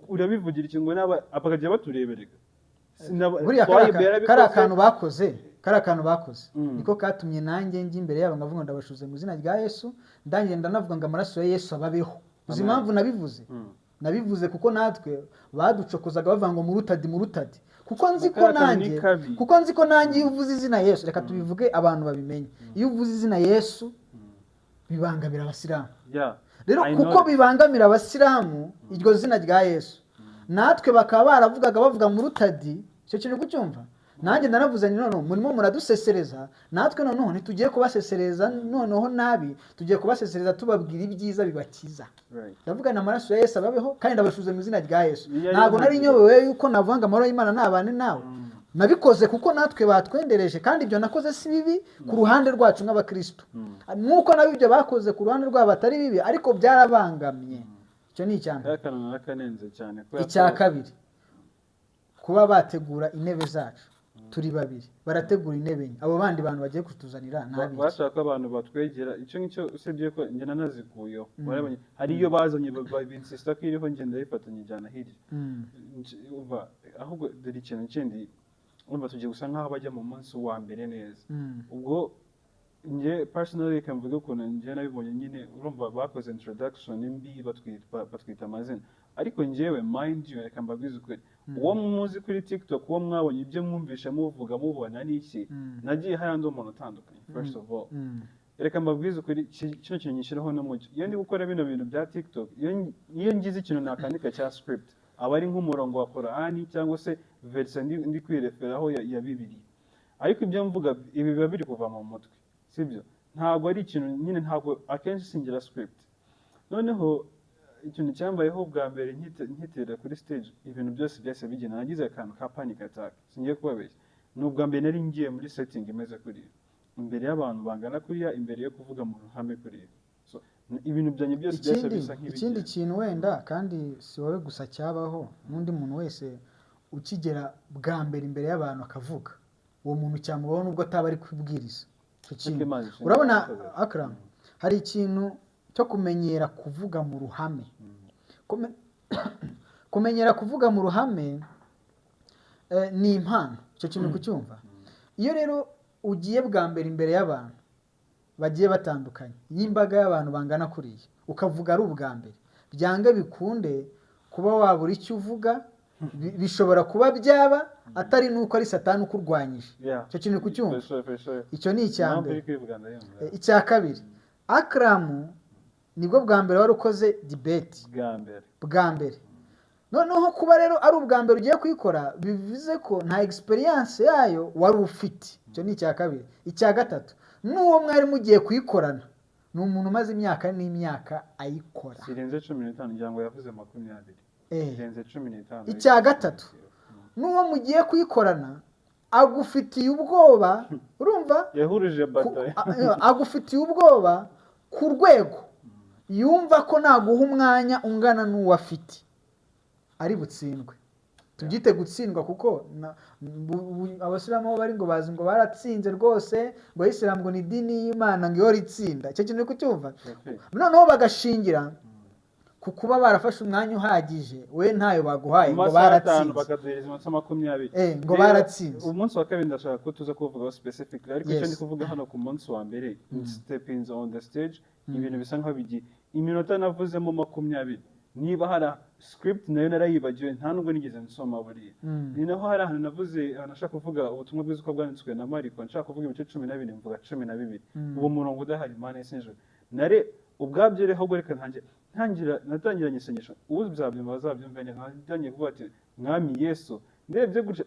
urabivugira iki ngo naba apakajya batureberega buriya kari akantu bakoze niko katumye nanjye njye imbere yabo ngavuga ndabashuze mu izina rya Yesu ndangiye ndanavuga ngo amaraso ya Yesu ababeho uzi impamvu nabivuze kuko natwe baducokozaga bavuga ngo murutadi kuko nzi ko nanjye iyo uvuze izina Yesu reka tubivuge abantu babimenye iyo uvuze izina Yesu bibangamira abasilamu rero kuko bibangamira abasilamu iryo zina rya Yesu natwe bakaba baravugaga bavuga murutadi icyo kintu kucyumva nanjye naravuze none murimo muradusesereza natwe noneho ntitugiye kubasesereza noneho nabi tugiye kubasesereza tubabwira ibyiza bibakiza ndavuga na amaraso ya Yesu ababeho kandi ndabashuze mu izina rya Yesu ntabwo nari nyobewe yuko navanga amahoro y'Imana n'abane nawe nabikoze kuko natwe batwendereje kandi ibyo nakoze si bibi ku ruhande rwacu nk'abakristo nuko nabibyo bakoze ku ruhande rwabo atari bibi ariko byarabangamye icyo ni icyambere icya kabiri kuba bategura intebe zacu turi babiri barategura intebe nke abo bandi bantu bagiye kutuzanira nabi bashaka abantu batwegera icyo ngicyo usibye ko njye nanazikuyeho hari iyo bazanye binsista ko iriho ngenda yifatanya ijana hirya ahubwo dore ikintu kindi urumva tugiye gusa nk'aho bajya mu munsi wa mbere neza ubwo njye personally kamvuga ukuntu njye nabibonye nyine urumva bakoze introduction mbi batwita amazina ariko njyewe mind you reka mbabwize ukuri uwo muzi kuri TikTok uwo mwabonye ibyo mwumvisha muvuga mubona n'iki nagiye hari andi umuntu utandukanye first of all reka mbabwize ukuri kino kintu nyishyiraho n'umucyo iyo ndi gukora bino bintu bya TikTok iyo ngize ikintu nakandika cya script aba ari nk'umurongo wa Korani cyangwa se verse ndi kwireferaho ya Bibiliya ariko ibyo mvuga ibi biba biri kuva mu mutwe sibyo ntabwo ari ikintu nyine ntabwo akenshi singira script noneho ikintu cyambayeho bwa mbere nkitera kuri stage ibintu byose byose bigena nagize akantu ka panic attack singiye kubabeshya n'ubwa mbere nari ngiye muri setting imeze kuri imbere y'abantu bangana kuriya imbere yo kuvuga mu ruhame kuri so ibintu byanye byose byose bisa nk'ibindi ikindi kintu wenda kandi si wowe gusa cyabaho n'undi muntu wese ukigera bwa mbere imbere y'abantu akavuga uwo muntu cyamubaho nubwo ataba ari kubwiriza urabona Akram hari ikintu cyo kumenyera kuvuga mu ruhame kumenyera kuvuga mu ruhame ni impano icyo kintu kucyumva iyo rero ugiye bwa mbere imbere y'abantu bagiye batandukanye y'imbaga y'abantu bangana kuriya ukavuga ari ubwa mbere byange bikunde kuba wabura icyo uvuga bishobora kuba byaba atari nuko ari satani ukurwanyije icyo kintu kucyumva icyo ni icya mbere icya kabiri Akram nibwo bwa mbere wari ukoze debate bwa mbere noneho kuba rero ari ubwa mbere ugiye kuyikora bivuze ko nta experience yayo wari ufite icyo ni icya kabiri icya gatatu n'uwo mwari mugiye kuyikorana ni umuntu umaze imyaka n'imyaka ayikora sirenze 15 ngira ngo yavuze 20 sirenze 15 icya gatatu n'uwo mugiye kuyikorana agufitiye ubwoba urumva yahurije bataye agufitiye ubwoba ku rwego yumva ko naguha umwanya ungana n'uwo afite ari butsindwe tubyite gutsindwa kuko abasilamu bari ngo bazi ngo baratsinze rwose ngo Islam ngo ni dini y'Imana ngo iyo ritsinda icyo kintu kucyumva noneho bagashingira ku kuba barafashe umwanya uhagije we ntayo baguhaye ngo baratsinze bakaduhereza amasaha 20 ngo baratsinze umunsi wa kabiri ndashaka ko tuza kuvuga specific ariko icyo ndi kuvuga hano ku munsi wa mbere stepping on the stage ibintu bisa nkaho bigiye iminota navuzemo 20 niba hari script nayo narayibagiwe nta nubwo nigeze nsoma buriya ni naho hari ahantu navuze nashaka kuvuga ubutumwa bwiza uko bwanditswe na Mariko nshaka kuvuga ibice 12 mvuga 12 uwo murongo udahari Imana isenje nare ubwabyo rero ahubwo reka natangiranye isengesho ubu byabyumva bazabyumva ntangiye kuvuga ati mwami Yesu ndebye gutya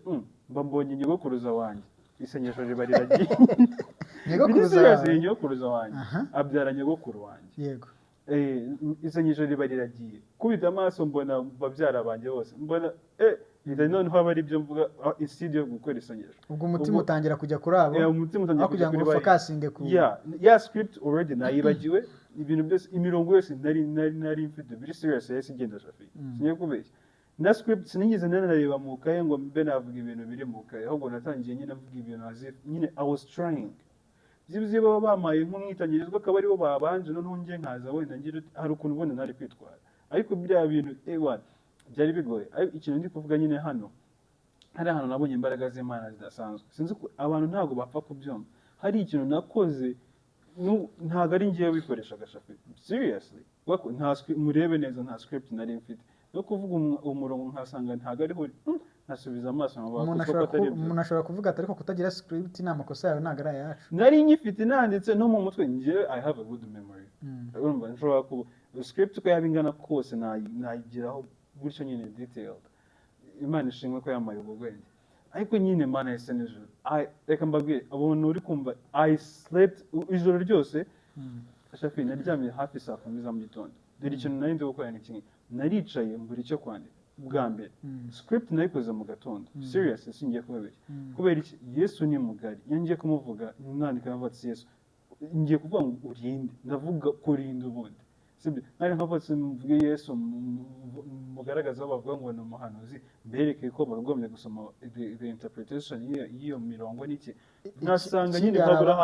mbambonye nyogokuruza wanjye isengesho riba riragiye nyogokuruza wanjye abyara nyogokuru wanjye yego isengesho riba riragiye kubita amaso mbona babyara banjye bose mbona noneho aba ari byo mvuga instead yo gukora isengesho ubwo umutima utangira kujya kuri abo umutima utangira kujya kuri focusinge ku ya script already nayibagiwe ibintu byose imirongo yose nari mfite biri serious yahise igenda shafi sinye kubeshya na script sinigeze nanareba mu kaye ngo mbe navuga ibintu biri mu kaye ahubwo natangiye nyine avuga ibintu azif nyine I was trying zibuze baba bamaye nk'umwitangirizwa akaba aribo babanje noneho ngiye nkaza wenda ngira hari ukuntu ubona nari kwitwara ariko bya bintu byari bigoye ikintu ndi kuvuga nyine hano hari ahantu nabonye imbaraga z'Imana zidasanzwe sinzi ko abantu ntago bapfa kubyumva hari ikintu nakoze ntago ari ngiye wikoresha gashafi seriously murebe neza nta script nari mfite no kuvuga umurongo nkasanga ntago ariho nasubiza amaso umuntu ashobora kuvuga ati ariko kutagira script ni amakosa yawe ntago ari ayacu nari nyifite nanditse no mu mutwe ngiye I have a good memory urumva nshobora ku script uko yabingana kose nayigiraho gutyo nyine detailed Imana ishimwe ko yamaye ubwenge ariko nyine Imana yese nijoro reka mbabwire abantu uri kumva I slept ijoro ryose shafi naryamye hafi saa 10 za mu gitondo dore ikintu nari ndi gukora ni kimwe naricaye mbura icyo kwandika bwa mbere script nayikoze mu gatondo serious singiye kubabeshya kubera iki Yesu ni mugari yangiye kumuvuga umwandika yavuze Yesu ngiye kuvuga ngo urinde ndavuga kurinda ubundi sibyo nari nkavuze mvuge Yesu mugaragaza bavuga ngo ni umuhanuzi mbereke ko bagombye gusoma the interpretation y'iyo mirongo n'iki nasanga nyine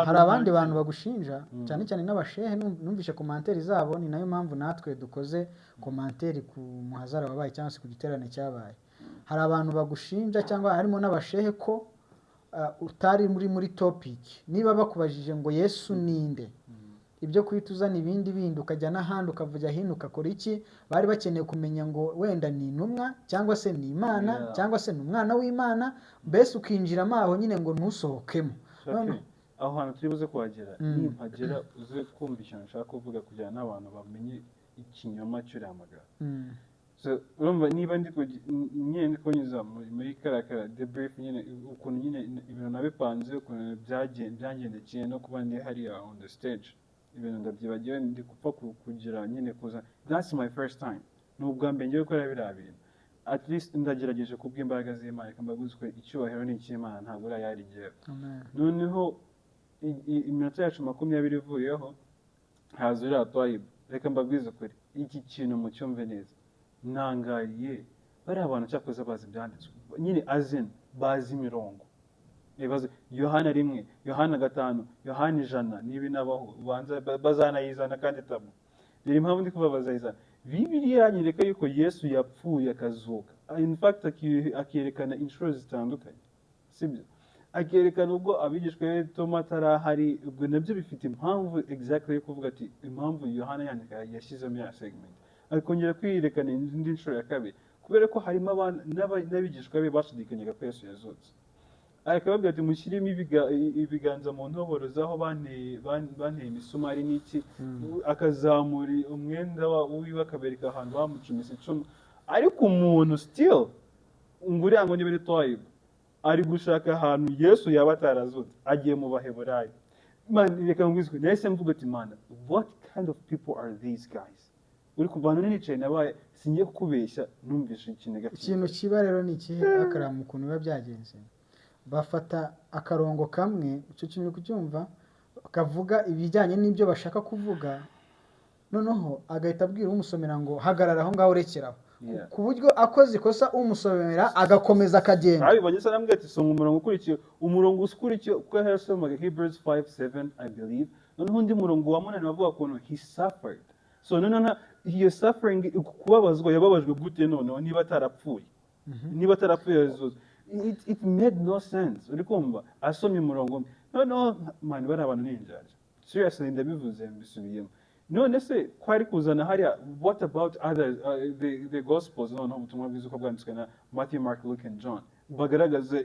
hari abandi bantu bagushinja cyane cyane n'abashehe numvishe commentaire zabo ni nayo mpamvu natwe dukoze commentaire ku muhazara wabaye cyangwa se ku giterane cyabaye hari abantu bagushinja cyangwa harimo n'abashehe ko utari muri topic niba bakubajije ngo Yesu ninde ibyo kwituzana ibindi ukajya n'ahandi ukavuga hino ukakora iki bari bakeneye kumenya ngo wenda ni intumwa cyangwa se ni Imana cyangwa se ni umwana w'Imana mbese ukinjiramo aho nyine ngo ntusohokemo aho hantu turi buze kuhagera nimpagera uze kumva ikintu nshaka kuvuga kugira n'abantu bamenye ikinyoma cy'uriya magambo. So urumva niba nyine ndi kunyuza muri karakara debrief nyine ukuntu nyine ibintu nabipanze ukuntu byangendekeye no kuba ndi hariya on the stage ibintu ndabyibagiwe ndi gupfa kugira nyine kuza. That's my first time. Ni ubwa mbere ngiye gukora biriya bintu. At least ndagerageje kubw'imbaraga z'Imana kambaguze ko icyubahiro ni icy'Imana ntabwo urayari igihe. Noneho iminota yacu 20 ivuyeho haza uriya Twaib. Reka mbabwize ukuri iki kintu mucyumve neza. Ntangariye bari abantu cyakoze bazi ibyanditswe nyine azin bazi imirongo ibibazo Yohana 1 Yohana 5 Yohana 100 nibi nabaho bazanayizana kandi tabu biri impamvu ndi kubabaza izana Bibiliya yanyereka yuko Yesu yapfuye akazuka. In fact akerekana inshuro zitandukanye sibyo akerekana ubwo abigishwe Toma tarahari ubwo nabyo bifite impamvu exactly yo kuvuga ati impamvu Yohana yandika yashizemo ya segment akongera kwiyerekana indi nshuro ya kabiri kubera ko harimo n'abigishwa be bashidikanyaga ko Yesu yazutse. Akababwira ati mushyiremo ibiganza mu ntoboro zaho banteye imisumari n'iki akazamura umwenda wiwe akabereka ahantu bamucumise icumu ariko umuntu still nguriya ngo niba ari Twaib ari gushaka ahantu Yesu yaba atarazutse agiye mu Baheburayo. Man reka ngwizwe nahise mvuga ati mana what kind of people are these guys uri kuvanana n'icaye nabaye singiye kukubeshya numvishe ikintu kiba rero ni iki akaramu ukuntu biba byagenze bafata akarongo kamwe icyo kintu kucyumva kavuga ibijyanye n'ibyo bashaka kuvuga noneho agahita abwira umusomera ngo hagarara aho ngaho urekeraho ku buryo akoze ikosa umusomera agakomeza akagenda abibonye se namwe ati songa umurongo ukurikiye uko yasomaga Hebrews 5:7 I believe noneho undi murongo wa 8 bavuga ko he suffered. So no he suffering kubabazwa yababajwe gute noneho niba atarapfuye Yesu it made no sense uri kumva asomye umurongo no man bari abantu ninjaje seriously ndabivuze mbisubiyemo none se kwari kuzana hariya what about others the gospels no ubutumwa bwiza uko bwanditswe na Matthew Mark Luke and John bagaragaza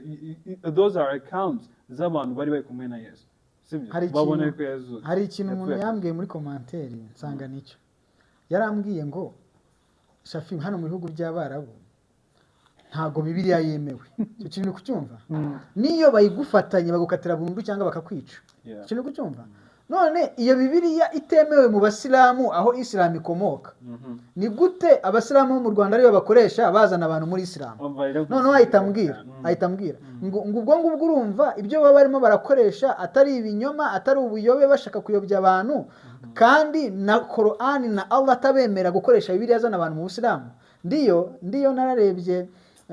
those are accounts z'abantu bari kumwe na Yesu sibyo babona ko Yesu hari ikintu umuntu yambwiye muri commentaire nsanga nicyo yarambwiye ngo Shafi hano mu bihugu by'Abarabu ntago Bibiliya yemewe icyo kintu kucyumva niyo bayigufatanye bagukatira burundu cyangwa bakakwica kintu kucyumva none iyo Bibiliya itemewe mu Basilamu aho Islam ikomoka ni gute Abasilamu bo mu Rwanda ariyo bakoresha bazana abantu muri Islam none ahitambwira ngo ubwo ngubwo urumva ibyo baba barimo barakoresha atari ibinyoma atari ubuyobe bashaka kuyobya abantu kandi na Qur'an na Allah atabemera gukoresha Bibiliya zana abantu mu Basilamu ndiyo nararebye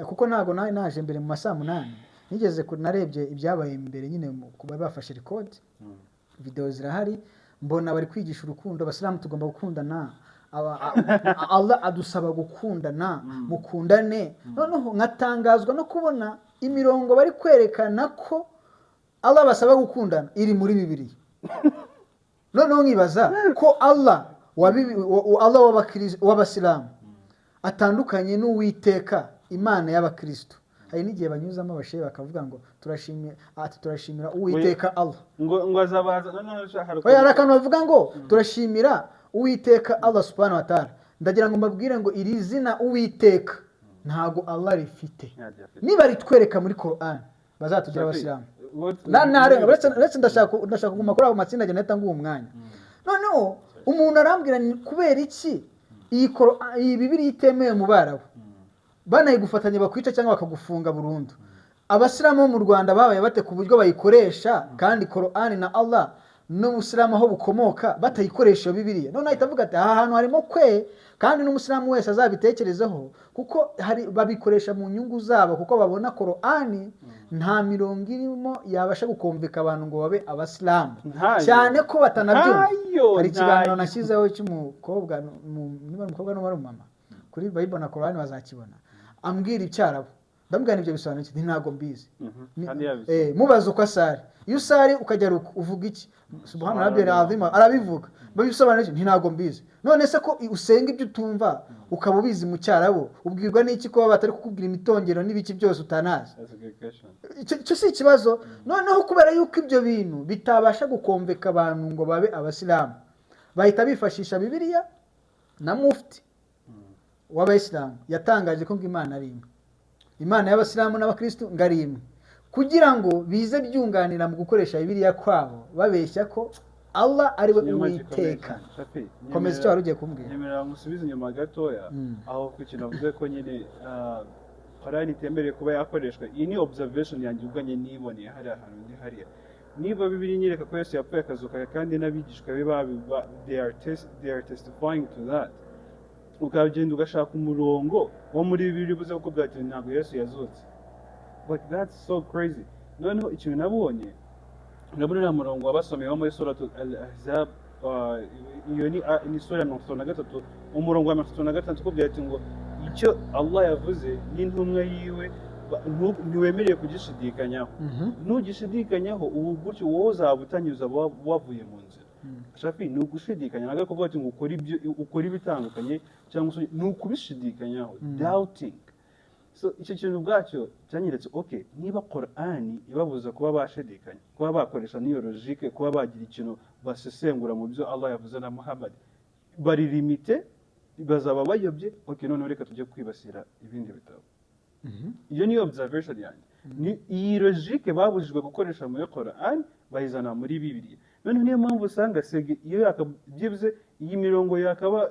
kuko ntago naje mbere mu masaa 8 nigeze narebye ibyabaye imbere nyine kuba bafashe record video zirahari mbona bari kwigisha urukundo Abasilamu tugomba gukundana Allah adusaba gukundana mukundane noneho nkatangazwa no kubona imirongo bari kwerekana ko Allah basaba gukundana iri muri Bibiliya noneho nkibaza ko Allah w'Abasilamu atandukanye n'Uwiteka Imana y'Abakristo hari n'igihe banyuzamo abashehe bakavuga ngo turashimira Uwiteka Allah ngo azabaza noneho ushaka arakantu bavuga ngo turashimira Uwiteka Allah subhanahu wa ta'ala ndagira ngo mbabwire ngo iri zina Uwiteka ntago Allah rifite niba ritwereka muri Qur'an bazatugira Abasilamu uretse ndashaka kuguma kuri abo matsinda ajya nahita nguwo umwanya noneho umuntu arambwira kubera iki iyi Bibiliya itemewe mu Barabu banayigufatanye bakwica cyangwa bakagufunga burundu Abasilamu bo mu Rwanda babaye bate ku buryo bayikoresha kandi Qur'an na Allah n'Ubusilamu aho bukomoka batayikoresha Bibiliya none ahita avuga ati aha hantu harimo kandi n'Umusilamu wese azabitekerezaho kuko babikoresha mu nyungu zabo kuko babona Qur'an nta mirongo irimo yabasha gukomveka abantu ngo babe Abasilamu cyane ko batanabyumva hari ikiganiro nashyizeho cy'umukobwa niba umukobwa n'umara umama kuri Bible na Qur'an bazakibona ambwira icyarabo ndambwira ibyo bisobanura iki ntago mbizi mubaza uko asari iyo usari ukajya uvuga iki subhana rabbil azim arabivuga babisobanura ntago mbizi none se ko usenga ibyo utumva ukaba ubizi mu cyarabo ubwirwa n'iki ko batari kukubwira imitongero n'ibiki byose utanazi icyo si ikibazo noneho kubera yuko ibyo bintu bitabasha gukomveka abantu ngo babe abasilamu bahita bifashisha Bibiliya na mufti w'abayisilamu yatangaje ko ngo Imana ari imwe Imana y'abasilamu n'abakristo ngo ari imwe kugira ngo bize byunganira mu gukoresha Bibiliya kwabo babeshya ko Allah ari we Uwiteka. Komeza icyo wari ugiye kumbwira. Nyemerera musubize inyuma gatoya aho ku kintu avuze ko nyine Qur'an itemereye kuba yakoreshwa. Iyi ni observation yanjye ubwanye niboneye hariya hantu ndi hariya. Niba Bibiliya inyereka ko Yesu yapfuye akazuka kandi n'abigishwa be they are testifying to that. Ukagenda ugashaka umurongo wo muri Bibiliya ubuze kukubwira ati ntabwo Yesu yazutse. Like that's so crazy. Noneho ikintu nabonye nabona murongo wabasomeyeho muri suratu al-Ahzab iyo ni sura ya 33 umurongo wa 36 kubwira ati ngo icyo Allah yavuze n'intumwa yiwe ntiwemereye kugishidikanyaho nugishidikanyaho ubu gutyo wowe uzabutanyuza wavuye mu nzira shafi ni ugushidikanya naga kuvuga ati ngo ukora ibitandukanye cyangwa se ni ukubishidikanyaho doubting. So icyo kintu bwacyo cyanyeretse okay niba Qur'ani ibabuza kuba bashidikanya kuba bakoresha niyo logique kuba bagira ikintu basesengura mu byo Allah yavuze na Muhammad bari limite bazaba bayobye okay none reka tujye kwibasira ibindi bitabo. Iyo ni observation yanjye ni iyi logique babujijwe gukoresha muri Qur'an bayizana muri Bibiliya. None niyo mpamvu usanga sege iyo yakabyibuze iyi mirongo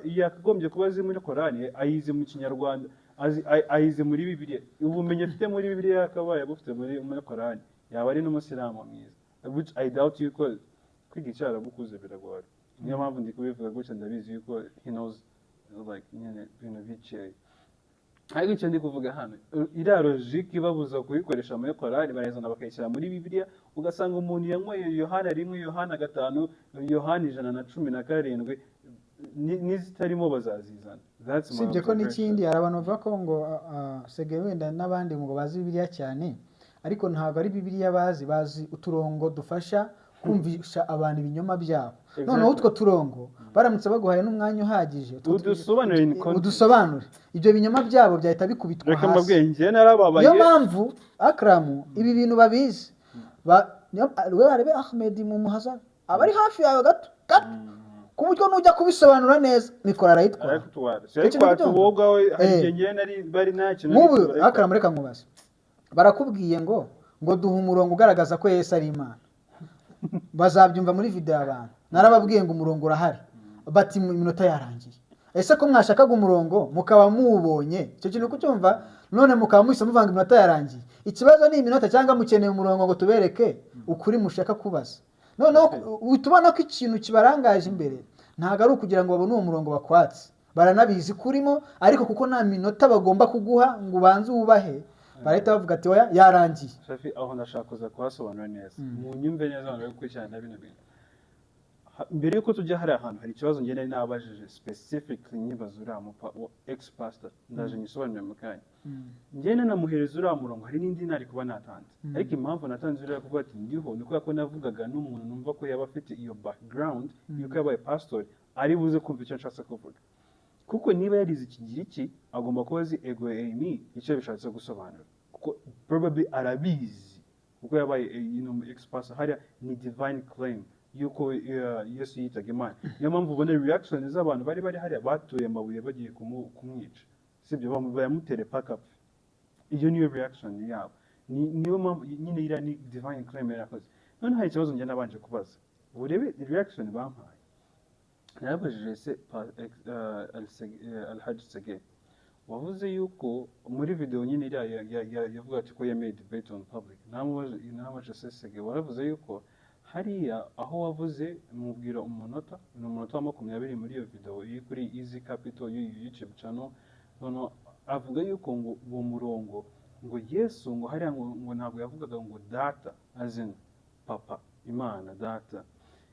yakagombye kuba ziri muri Qur'an ayize mu Kinyarwanda ayize muri Bibiliya. Ubumenyi afite muri Bibiliya akabaye bufite muri Qur'an yaba ari n'umusilamu mwiza, which I doubt yuko kwiga icyarabukuze biragora. Niyo mpamvu ndi kubivuga gutya ndabizi yuko he knows like ibintu biceye. Ariko icyo ndi kuvuga hano iriya logique ibabuza kuyikoresha muri Qur'an barayizana bakayishyira muri Bibiliya ugasanga umuntu yanyweye Yohana 1 Yohana 5 Yohana 117 n'izitarimo bazazizana. Sibye ko n'ikindi hari abantu bavuga ko ngo sege wenda n'abandi ngo bazi Bibiliya cyane ariko ntabwo ari Bibiliya bazi uturongo dufasha kumvisha abantu ibinyoma byabo. Noneho utwo turongo baramutse baguhaye n'umwanya uhagije udusobanure ibyo binyoma byabo byahita bikubitwa hasi. Reka mbabwenge narababaye. Niyo mpamvu Akramu ibi bintu babizi we arebe Ahmed mu muhaza abari hafi yawe gato ku buryo nujya kubisobanura neza mikoro arayitwara. Mubu Akramu reka nkubaze barakubwiye ngo duha umurongo ugaragaza ko Yesu ari Imana bazabyumva muri video abantu narababwiye ngo umurongo urahari bati mu minota yarangiye. Ese ko mwashakaga umurongo mukaba muwubonye icyo kintu kucyumva none mukaba muhise muvanga iminota yarangiye. Ikibazo ni iminota cyangwa mukeneye umurongo ngo tubereke ukuri mushaka kubaza. Noneho utubona ko ikintu kibarangaje imbere ntago ari ukugira ngo babone uwo murongo bakwatse baranabizi kurimo ariko kuko nta minota bagomba kuguha ngo ubanze ubahe barahita bavuga ati oya yarangiye. Shafi aho ndashaka kuza kuhasobanura neza mu nyumve neza abantu bari gukurikirana bino bintu. Mbere yuko tujya hari ahantu hari ikibazo ngene nabajije specifically nyibaza uriya ex pastor ndaje nyisobanurire mu kanya. Ngene namuhereza uriya murongo hari n'indi nari kuba natanze ariko impamvu natanze uriya kuvuga ati ndiho ni ko navugaga n'umuntu numva ko yaba afite iyo background yuko yabaye pastor ari buze kumva icyo nshaka kuvuga kuko niba yarize ikigiriki agomba kuba azi ego eimi icyo bishatse gusobanura kuko probably arabizi kuko yabaye ex pastor hari ni divine claim yuko Yesu yitaga Imana. Niyo mpamvu ubona reaction z'abantu bari hariya batuye amabuye bagiye kumwica sibyo bamutere pack up. Iyo niyo reaction yabo niyo mpamvu nyine ira ni divine claim yarakoze. None hari ikibazo njye nabanje kubaza urebe reaction bampaye narabajije se Al-Hajj Sege wavuze yuko muri video nyine iriya yavuga ati ko yamade debate on public namaje se Sege waravuze yuko hariya aho wavuze mubwira umunota wa 20 muri iyo video iri kuri Easy Capital YouTube channel nono avuga yuko ngo uwo murongo ngo Yesu ngo hariya ngo ntabwo yavugaga ngo data azin papa Imana data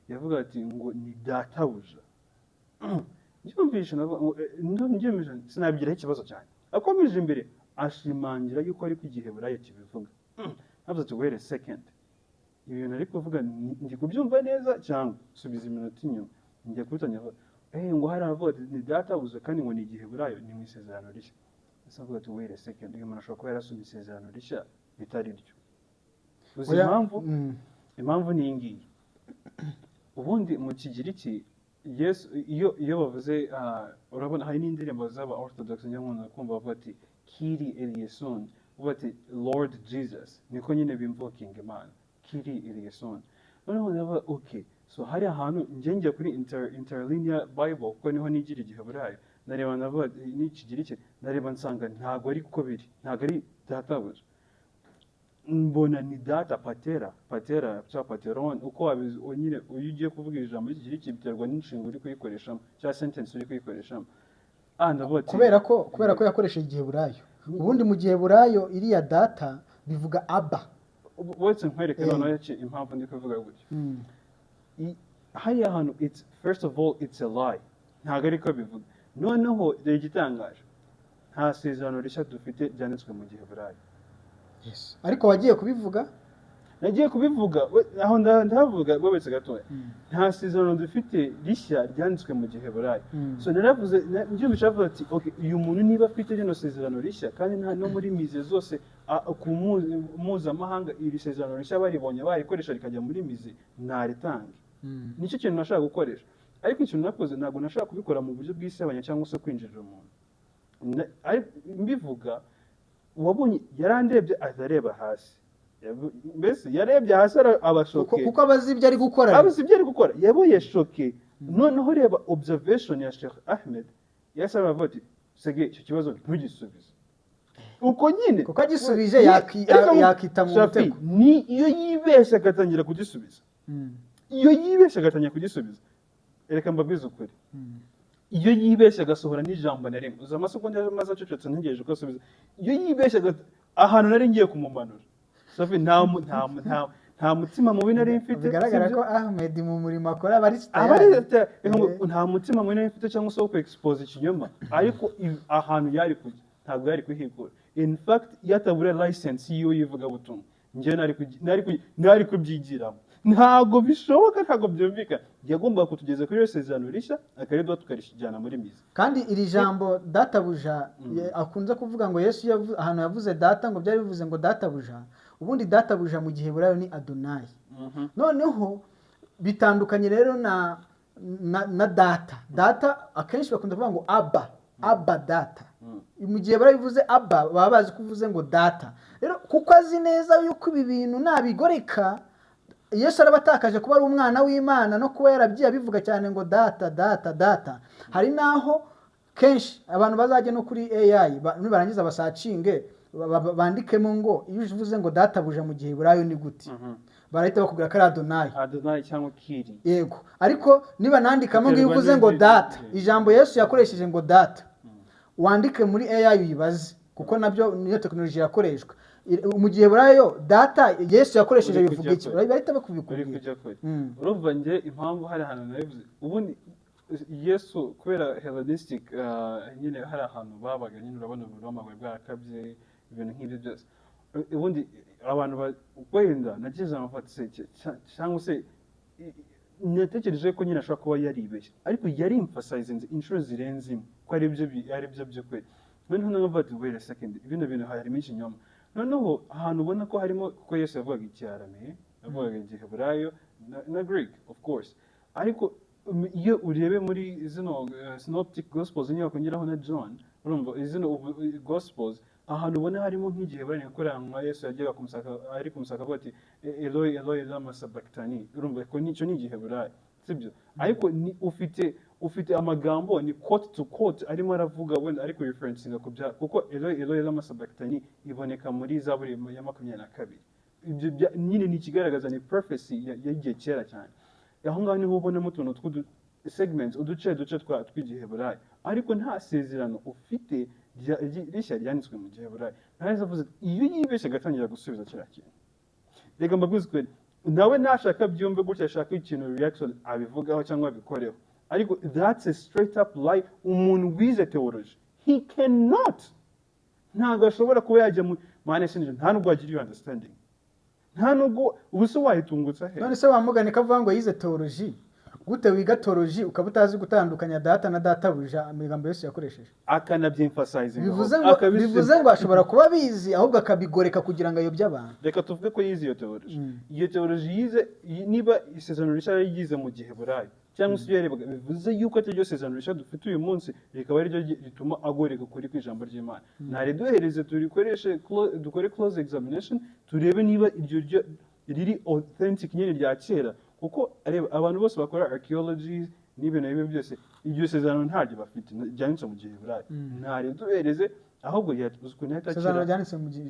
yavuga ati ngo ni data buja njyumvisha njyumvisha sinabigira ikibazo cyane akomeje imbere ashimangira yuko ari kwigiheburayo kibivuga navuze ati wait a second ibintu ari kuvuga ndi kubyumva neza cyangwa subiza iminota inyuma njya kubitangira ngo hari abavuga ati ni databuja kandi ngo ni igiheburayo ni mu isezerano rishya. Ese avuga ati wait a second, uyu muntu ashobora kuba yarasomye isezerano rishya bitari ryo. Uzi impamvu ni iyi ngiyi. Ubundi mu Kigiriki Yesu iyo bavuze urabona hari n'indirimbo z'aba Orthodox nyamwuga kumva bavuga ati Kyrie eleison, bavuga ati Lord Jesus, niko nyine bimvoking Imana Kyrie eleison. Noneho ndavuga okay, so hari ahantu njye kuri interlinear Bible kuko niho nigira igiheburayo nareba ndavuga n'Ikigiriki nareba nsanga ntago ari uko biri, ntago ari databuja, mbona ni data patera cyangwa pateron. Uko nyine uyu ugiye kuvuga ijambo ry'Ikigiriki biterwa n'inshinga uri kuyikoresha cyangwa sentence uri kuyikoresha. kubera ko yakoresheje igiheburayo. Ubundi mu giheburayo iriya data bivuga aba. Wese nkwereke noneho impamvu ndi kuvuga gutyo. Hariya hantu first of all it's a lie, ntabwo ariko bivuga. Noneho rero igitangaje nta sezerano rishya dufite ryanditswe mu giheburayo. Yes. Ariko wagiye kubivuga? Nagiye kubivuga aho ndavuga wese gatoya. Nta sezerano dufite rishya ryanditswe mu giheburayo. So naravuze njye bishavuga ati okay, uyu muntu niba afite rino sezerano rishya kandi no muri mize zose ku mpuzamahanga iri sezerano rishya baribonye barikoresha rikajya muri mize ntaritanga. Nicyo kintu nashaka gukoresha. Ariko ikintu nakoze ntabwo nashaka kubikora mu buryo bw'isebanya cyangwa se kwinjirira umuntu. Mbivuga wabonye yarandebye azareba hasi. Mbese yarebye hasi abashoke kuko abazi ibyo ari gukora. Yaboye shoke. Noneho reba observation ya Sheikh Ahmed yasaba ati sege icyo kibazo ntugisubize. Uko nyine kuko agisubije yakita mu mutego. Ni iyo yibeshya agatangira kugisubiza. Iyo yibeshya agatangira kugisubiza. Reka mbabwize ukuri. Iyo yibeshya agasohora n'ijambo na rimwe. Uza amasegonda y'amaze acecetse ntegereje ko asubiza. Iyo yibeshya ahantu nari ngiye kumumanura. Safi nta mutima mubi nari mfite. Bigaragara ko Ahmed mu murimo akora bari nta mutima mubi nari mfite cyangwa se wo expose ikinyoma. Ariko ahantu yari kujya ntabwo yari kuhigura. In fact yatabura license yiyo yivuga butumwa. Nje nari kubyigiramo. Ntabwo bishoboka, ntabwo byumvikana. Yagomba kutugeza kuri sezerano rishya akaridwa tukarishijyana muri mizi. Kandi iri jambo databuja akunze kuvuga ngo Yesu ahantu yavuze data ngo byari bivuze ngo databuja. Ubundi databuja mu giheburayo ni Adonai. Noneho bitandukanye rero na data akenshi bakunda kuvuga ngo aba data. Mu giheburayo bivuze aba baba bazi kuvuze ngo data. Rero kuko azi neza yuko ibi bintu nabigoreka Yesu arabatakaje kuba ari umwana w'Imana no kuba yarabyiye abivuga cyane ngo data. Hari naho kenshi abantu bazajya no kuri AI nibarangiza basacinge bandikemo ngo iyo uvuze ngo databuja mu giheburayo ni gute. Barahita bakubwira ko ari Adonai cyangwa Kyrie. Yego. Ariko niba nandikamo ngo iyo uvuze ngo data, ijambo Yesu yakoresheje ngo data, wandike muri AI uyibaze kuko nabyo niyo technology yakoreshwa. Mu giheburayo data Yesu yakoresheje bivuga iki? Barahita bakubikubwira. Urumva nge impamvu hari ahantu nabivuze. Ubundi Yesu kubera Hellenistic nyine hari ahantu babaga nyine urabona Roma bwarakabye ibintu nk'ibyo byose. Ubundi abantu wenda nagize amafatse cyangwa se natekereje ko nyine ashobora kuba yaribeshye, ariko yari emphasizing inshuro zirenze imwe ko ari byo by'ukuri. Noneho navuga ati wait a second, ibintu harimo ikinyoma. Noneho ahantu ubona ko harimo kuko Yesu yavugaga icyarame, yavugaga igiheburayo na Greek of course, ariko iyo urebe muri zino synoptic gospels niyo kongeraho na John, urumva zino gospels ahantu ubona harimo nk'igiheburayo nkoranwa Yesu yagera ari kumusaka avuga ati Eloi Eloi lama sabachthani, urumva ko nicyo ni igiheburayo sibyo. Ariko ni ufite amagambo ni quote to quote arimo aravuga wenda ariko referencing kuko Eloi Eloi lama sabachthani iboneka muri Zaburi ya 22. Ibyo nyine ni kigaragaza ni prophecy yagiye kera cyane. Aho ngaho niho ubonamo utuntu tw'udu segments uduce tw'igiheburayo, ariko nta sezerano ufite rishya ryanditswe mu giheburayo. Ntaza avuze iyo yibeshye agatangira gusubiza kira kintu. Rega mbaguzwe nawe nashaka byumve gutya ashaka ikintu reaction abivugaho cyangwa abikoreho, ariko that's a straight up lie. Umuntu wize theology he cannot, ntago ashobora kuba yajya mu management, nta nubwo agira understanding, nta nubwo ubuso wahitungutsa he. None se wamugane kavuga ngo yize theology gute wiga toroji ukaba utazi gutandukanya data na databuja amagambo yose yakoresheje akanabyemphasize bivuze ngo ashobora kuba abizi ahubwo akabigoreka kugira ngo ayobye abantu. reka tuvuge ko yize iyo teoloji iyo teoloji yize niba isezerano rishya yize mu gihe burayi cyangwa se yarebaga bivuze yuko atari ryo sezerano rishya dufite uyu munsi rikaba ari ryo rituma agoreka kuri kw'ijambo ry'Imana. ntare duhereze turikoreshe dukore close examination turebe niba iryo riri authentic nyine rya kera, kuko abantu bose bakora archaeology n'ibintu bimwe byose iryo sezerano ntaryo bafite ryanditse mu gihe burayi. ntare duhereze ahubwo ukuntu sezerano ryanditse mu gihe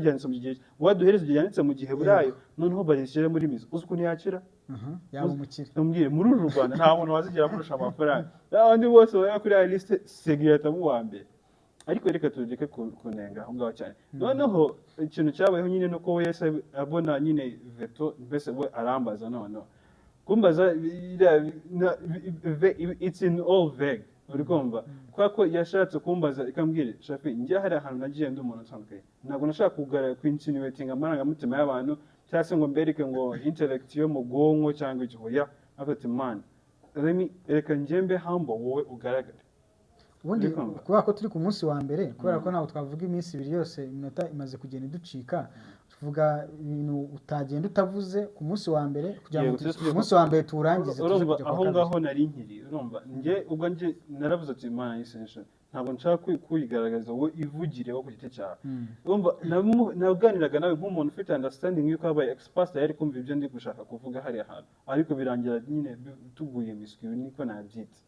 ryanditse mu gihe waduhereze ryanditse mu gihe burayi noneho barishyira muri mizi ukuntu yakira yaba umukire. Tumbwire muri uru Rwanda nta muntu wazigera amurusha amafaranga n'abandi bose bari kuri ya liste segirata mu wa mbere. ariko reka tureke kunenga aho ngaho cyane. noneho ikintu cyabayeho nyine nuko we yese abona nyine veto mbese we arambaza noneho kumbaza it's in all vague uri kumva kwako yashatse kumbaza ikambwire Shafi njye hari ahantu nagiye ndi umuntu utandukanye ntabwo nashaka kugaragara kwinsinuating amarangamutima y'abantu cyangwa se ngo mbereke ngo intellect yo mu bwonko cyangwa igihoya afite man reka njyembe humble wowe ugaragare. ubundi kubera ko turi ku munsi wa mbere kubera ko ntabwo twavuga iminsi ibiri yose iminota imaze kugenda iducika tuvuga ibintu utagenda utavuze ku munsi wa mbere kugira ngo ku munsi wa mbere tuwurangize aho ngaho nari nkiri urumva njye ubwo njye naravuze ati Imana y'isensho ntabwo nshaka kuyigaragaza wowe ivugireho ku giti cyawe. urumva naganiraga nawe nk'umuntu ufite understanding yuko abaye expert yari kumva ibyo ndi gushaka kuvuga hariya hantu ariko birangira nyine tuguye miswi niko nabyita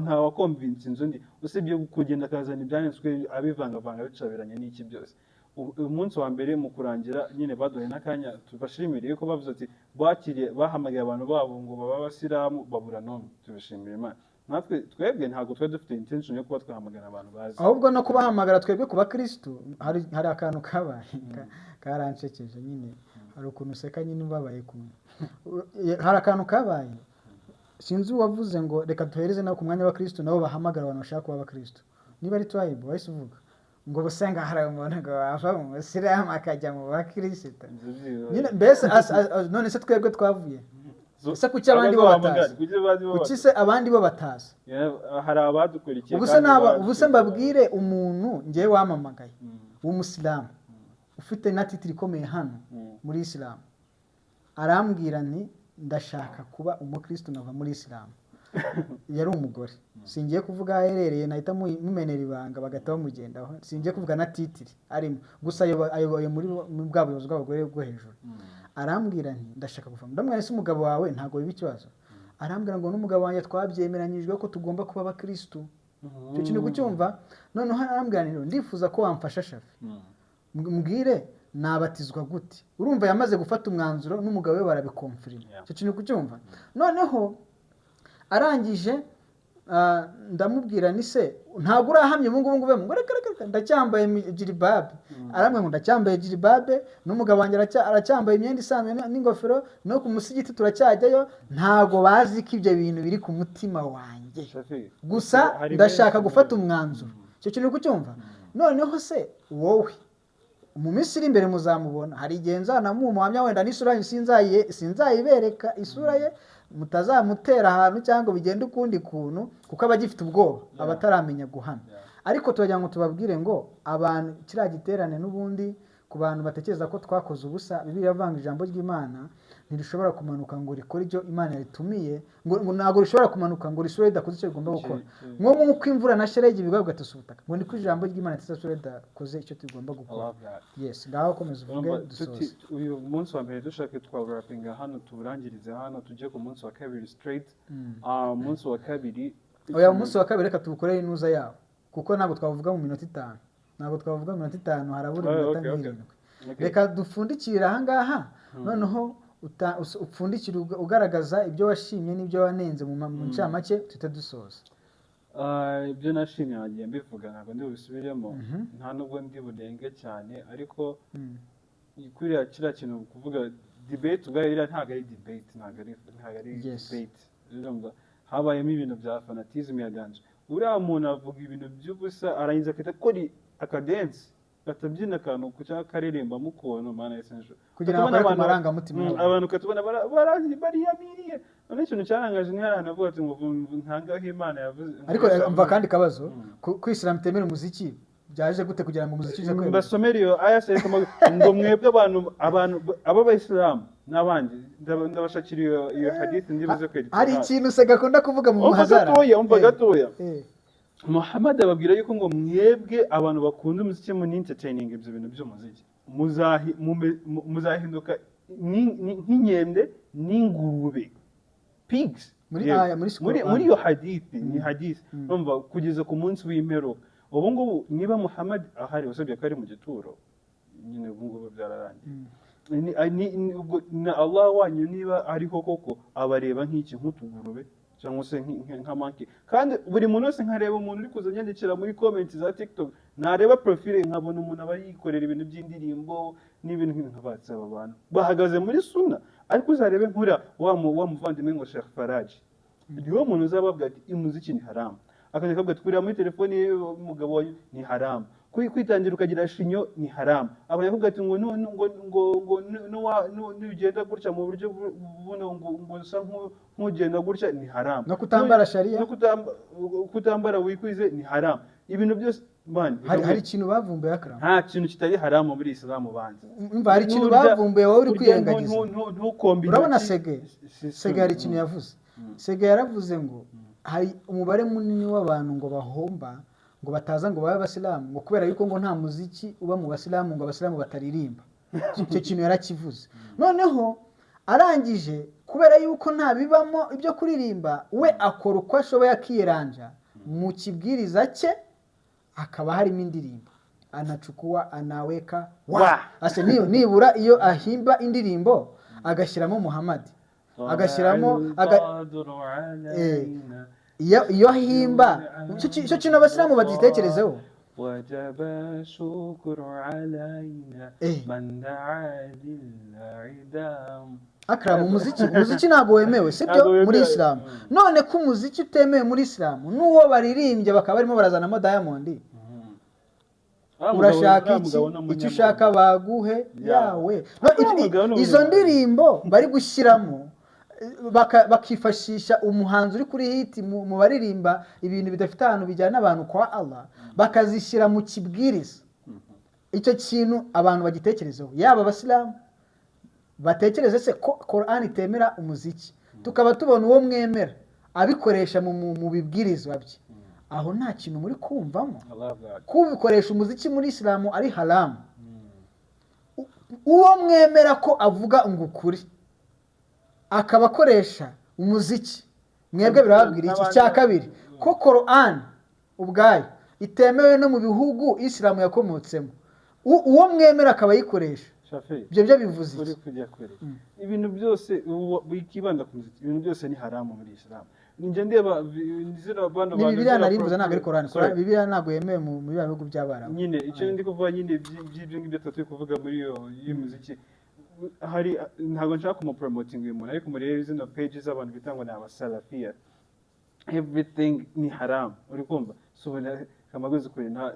nta wakonvince inzu ndi usibye kugenda akazana ibyanditswe abivangavanga bicabiranye n'iki byose. umunsi wa mbere mu kurangira nyine baduhe n'akanya tubashimire yuko bavuze ati bakiriye bahamagaye abantu babo ngo baba abasilamu babura none tubashimire Imana. natwe twebwe ntabwo twari dufite intention yo kuba twahamagara abantu bazi ahubwo no kubahamagara twebwe kuba Kristo hari akantu kabaye karancekeje nyine hari ukuntu useka nyine ubabaye hari akantu kabaye sinzi uwavuze ngo reka duhereze nawe ku mwanya wa Kristo nabo bahamagara abantu bashaka kuba abakristo. niba ari twayibo wahise uvuga ngo busenga hari umuntu ngo wava mu Isilamu akajya mu bakristo nyine mbese none se twebwe twavuye ese kuki abandi bo batazi kuki se abandi bo batazi hari abadukurikiye ubuse mbabwire umuntu ngiye wamamagaye w'umusilamu ufite na titiri ikomeye hano muri Isilamu arambwira nti ndashaka kuba umukristo nava muri Isilamu. yari umugore singiye kuvuga aherereye nahita mumenera ibanga bagata bamugendaho singiye kuvuga na titiri arimo gusa ayoboye muri bwa buyobozi bw'abagore bwo hejuru. arambwira nti ndashaka kuva ndamwira se umugabo wawe ntago biba ikibazo arambwira ngo n'umugabo wanjye twabyemeranyijwe ko tugomba kuba abakristo. icyo kintu kucyumva noneho arambwira nti ndifuza ko wamfasha Shafi mbwire nabatizwa gute. urumva yamaze gufata umwanzuro n'umugabo we barabikonfirima. icyo kintu kucyumva noneho arangije ndamubwira ni se ntabwo urahamye ubu ngubu ngube ngo reka ndacyambaye jiribabe aramwe ngo ndacyambaye jiribabe n'umugabo wanjye aracyambaye imyenda isanzwe n'ingofero no ku musigiti turacyajyayo ntago bazi ko ibyo bintu biri ku mutima wanjye gusa ndashaka gufata umwanzuro. icyo kintu kucyumva noneho se wowe mu minsi iri imbere muzamubona hari igihe nzanamuhamya wenda n'isura sinzayibereka isura ye mutazamutera ahantu cyangwa bigenda ukundi kuntu kuko aba agifite ubwoba abataramenya guhana. ariko turagira ngo tubabwire ngo abantu kiriya giterane n'ubundi ku bantu batekereza ko twakoze ubusa Bibiliya avanga ijambo ry'Imana ntirishobora kumanuka ngo rikore ibyo Imana yaritumiye ngo ntabwo rishobora kumanuka ngo risure ridakoze icyo rigomba gukora nk'uko imvura na shelegi bigaho gatose ubutaka ngo ni ko ijambo ry'Imana ritasure ridakoze icyo tugomba gukora. yes ngaho komeza uvuge dusoze. uyu munsi wa mbere dushaka twawrapinga hano tuburangirize hano tujye ku munsi wa kabiri straight. umunsi wa kabiri umunsi wa kabiri reka tuwukorere inuza yawo kuko ntabwo twavuga mu minota 5 harabura iminota nk'irindwi. reka dupfundikire ahangaha noneho upfundikire ugaragaza ibyo washimye n'ibyo wanenze mu ncamake tuhite dusoza. ibyo nashimye nagiye mbivuga ntabwo ndi bubisubiremo nta nubwo ndi budenge cyane ariko kuriya kiriya kintu kuvuga debate ubwayo ntabwo ari debate ntabwo ari debate habayemo ibintu bya fanatism yaganje uriya muntu avuga ibintu by'ubusa arangiza akita ko ari akadensi batabyina akantu cyangwa karirimba mukuntu mana y'esenjo kugira ngo bakore ku marangamutima abantu katubona bariyamiriye none ikintu cyarangaje ni harana avuga ati ngo ntangaho Imana yavuze ariko umva kandi kabazo kwishyira mutemera umuziki byaje gute kugira ngo umuziki uje kwemera mbasomere iyo aya sereka ngo mwebwe abantu b'abayisilamu n'abandi ndabashakira iyo hadith ndibuze kwedita hari ikintu se gakunda kuvuga mu muhazara umva gatoya Muhammad ababwira yuko ngo mwebwe abantu bakunda umuziki mu entertaining ibyo bintu by'umuziki muzahinduka nk'inkende n'ingurube pigs muri iyo hadith ni hadith umva kugeza ku munsi w'imperuka ubu ngubu niba Muhammad ahari usabye ko ari mu gituro nyine ubu ngubu byararangiye na Allah wanyu niba ariho koko abareba nk'iki nk'utugurube cyangwa se nka monkey kandi buri muntu wese nkareba umuntu uri kuza nyandikira muri comment za TikTok nareba profile nkabona umuntu aba yikorera ibintu by'indirimbo n'ibintu nk'abatse aba bantu bahagaze muri sunna ariko uzarebe nkura wa muvandimwe ngo Sheikh Faraj niwo muntu uzababwira ati umuziki ni haramu akaje kabwa twira muri telefone y'umugabo wawe ni haramu kwitangira ukagira shinyo ni haramu abanyavuga ati ngo nugenda gutya mu buryo buno ngo usa nk'ugenda gutya ni haramu no kutambara sharia no kutambara wikwize ni haramu ibintu byose man hari ikintu bavumbuye akara nta kintu kitari haramu muri Islam banze umva hari ikintu bavumbuye wowe uri kwirengagiza urabona sege hari ikintu yavuze sege yaravuze ngo hari umubare munini w'abantu ngo bahomba ngo bataza ngo babe abasilamu ngo kubera yuko ngo nta muziki uba mu basilamu ngo abasilamu bataririmba icyo kintu yarakivuze noneho arangije kubera yuko nta bibamo ibyo kuririmba we akora uko ashoboye akiranja mu kibwiriza cye akaba harimo indirimbo anachukua anaweka ase nibura iyo ahimba indirimbo agashyiramo Muhammad agashyiramo iyo ahimba icyo kintu abasilamu bagitekerezeho wajaba shukru alaina man da'a lil'idam akram umuziki ntabwo wemewe sibyo muri Islam none ko umuziki utemewe muri Islam nuwo baririmbye bakaba barimo barazanamo Diamond urashaka icyo ushaka baguhe yawe izo ndirimbo bari gushyiramo bakifashisha umuhanzi uri kuri hit mu baririmba ibintu bidafite ahantu bijyana abantu kwa Allah bakazishyira mu kibwiriza icyo kintu abantu bagitekerezaho yaba abasilamu batekereze se ko Quran itemera umuziki tukaba tubona uwo mwemera abikoresha mu bibwirizwa bye aho nta kintu muri kumvamo kubikoresha umuziki muri Islam ari haramu uwo mwemera ko avuga ngo ukuri akaba akoresha umuziki mwebwe birababwira iki cya kabiri ko Quran ubwayo itemewe no mu bihugu Islam yakomotsemo uwo mwemera akaba yikoresha ibyo bivuze uri kujya kure ibintu byose wikibanda ku muziki ibintu byose ni haramu muri Islam ninjye ndeba nzira bando bantu Bibiliya narimbuza ntabwo ari Quran Bibiliya ntabwo yemewe mu bihugu by'Abarabu nyine icyo ndi kuvuga nyine by'ibyo ngibyo turi kuvuga muri iyo muziki hari ntabwo nshaka kumupromoting uyu muntu ariko muri zino pages abantu bitangwa na abasalafiya everything ni haram uri kumva so kamaguze kuri nta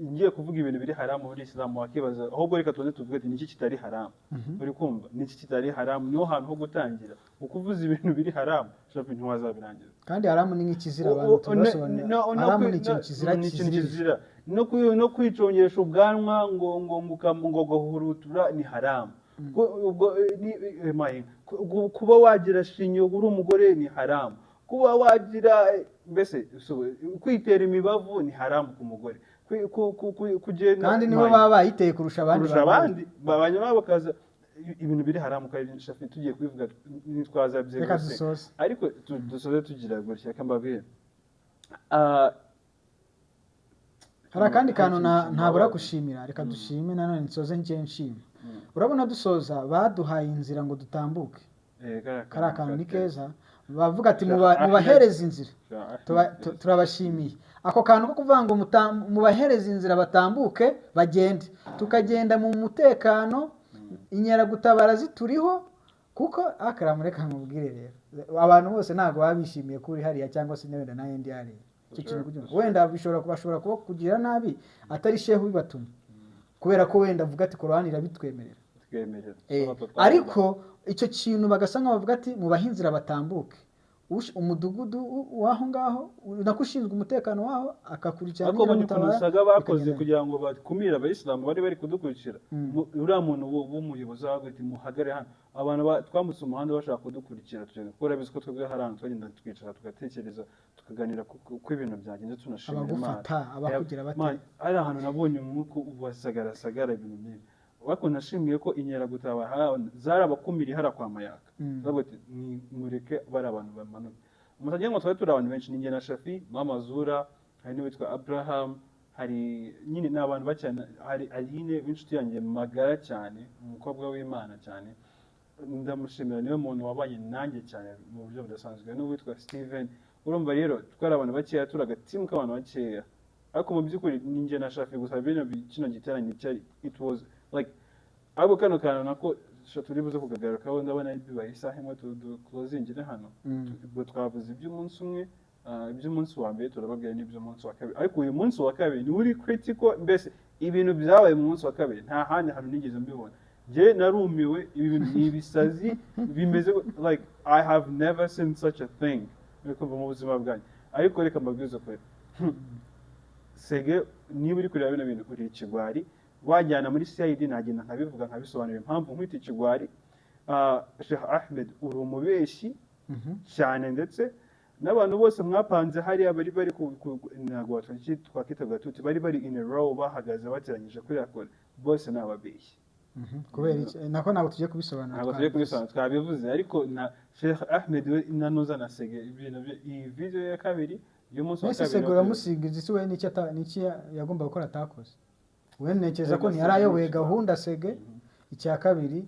ngiye kuvuga ibintu biri haramu muri Islam wakibaza ahubwo reka tuze tuvuge ati niki kitari haramu uri kumva niki kitari haramu niho hantu ho gutangira ukuvuza ibintu biri haramu shafi ntiwazabirangiza kandi haramu ni nk'ikizira abantu tubasobanura haramu ni ikintu kizira no kwicongesha ubwanwa ngo gahurutura ni haramu kuba wagira shinyo uri umugore ni haramu kuba wagira mbese kwitera imibavu ni haramu ku mugore kugenda kandi nibo baba bayiteye kurusha abandi banyuma bakaza ibintu biri haramu kandi shafi tugiye kubivuga nitwaza byose ariko dusoze tugira gutya kambabire hari akandi kantu ntabura gushimira reka dushime nanone nsoze nshima urabona dusoza baduhaye inzira ngo dutambuke kari akantu ni keza bavuga ati mubahereze inzira turabashimiye ako kantu ko kuvuga ngo mubahereze inzira batambuke bagende tukagenda mu mutekano inkeragutabara zituriho kuko akaramu reka nkubwire rero abantu bose ntabwo babishimiye kuri hariya cyangwa se wenda nayo ndi hariya icyo kintu kugira wenda bashobora kuba kugira nabi atari shehu bibatumye kubera ko wenda avuga ati korowani irabitwemerera ariko icyo kintu bagasa nkaho bavuga ati mu bahinzira batambuke umudugudu w'aho ngaho nako ushinzwe umutekano waho akakurikirana nyiragutabara bakoze kugira ngo bakumire abayisilamu bari bari kudukurikira uriya muntu w'umuyobozi wawe ati muhagare hano abantu twambutse umuhanda bashaka kudukurikira kubera bizi ko twebwe hari ahantu twagenda twicara tugatekereza tukaganira uko ibintu byagenze tunashimira Imana abakugira bate ari ahantu nabonye umwuka wasagarasagara ibintu nk'ibi wako nashimiye ko inkeragutabara zari abakumiriye hara kwa Mayaka zabati mureke bari abantu bamanuka mutagira ngo twari turi abantu benshi ninjye na Shafi Mama Zura hari n'uwitwa Abraham hari nyine n'abantu bacyane hari Aline b'inshuti yanjye magara cyane umukobwa w'Imana cyane ndamushimira niwe muntu wabanye nanjye cyane mu buryo budasanzwe n'uwitwa Steven urumva rero twari abantu bakeya turaga team k'abantu bakeya ariko mu by'ukuri ninjye na Shafi gusa bino kino giterane cyari it was like abo kano kana nako turi buze kugagarukaho ndabona bibaye isaha imwe closingire hano ubwo twavuze iby'umunsi umwe iby'umunsi wa mbere turababwira n'iby'umunsi wa kabiri ariko uyu munsi wa kabiri ni uri critical mbese ibintu byabaye mu munsi wa kabiri nta handi hantu nigeze mbibona je narumiwe ibi bintu ibisazi bimeze like I have never seen such a thing ariko mu buzima bwanjye ariko reka mbabwize ko Sege niba uri kureba bino bintu kuri ikigwari wajyana muri CID nagenda nkabivuga nkabisobanura impamvu nkwita ikigwari Sheikh Ahmed uri umubeshi cyane ndetse n'abantu bose mwapanze hariya bari ntago twakitaga tuti bari in a row bahagaze bateranyije kuri akora bose n'ababeshi kubera iki nako ntabwo tugiye kubisobanura twabivuze ariko na Sheikh Ahmed we nanuza na Sege ibintu iyi video ya kabiri y'umunsi wa kabiri Segura musigize isi we n'iki yagomba gukora atakoze wenekeza ko ntiyari ayoboye gahunda Sege icya kabiri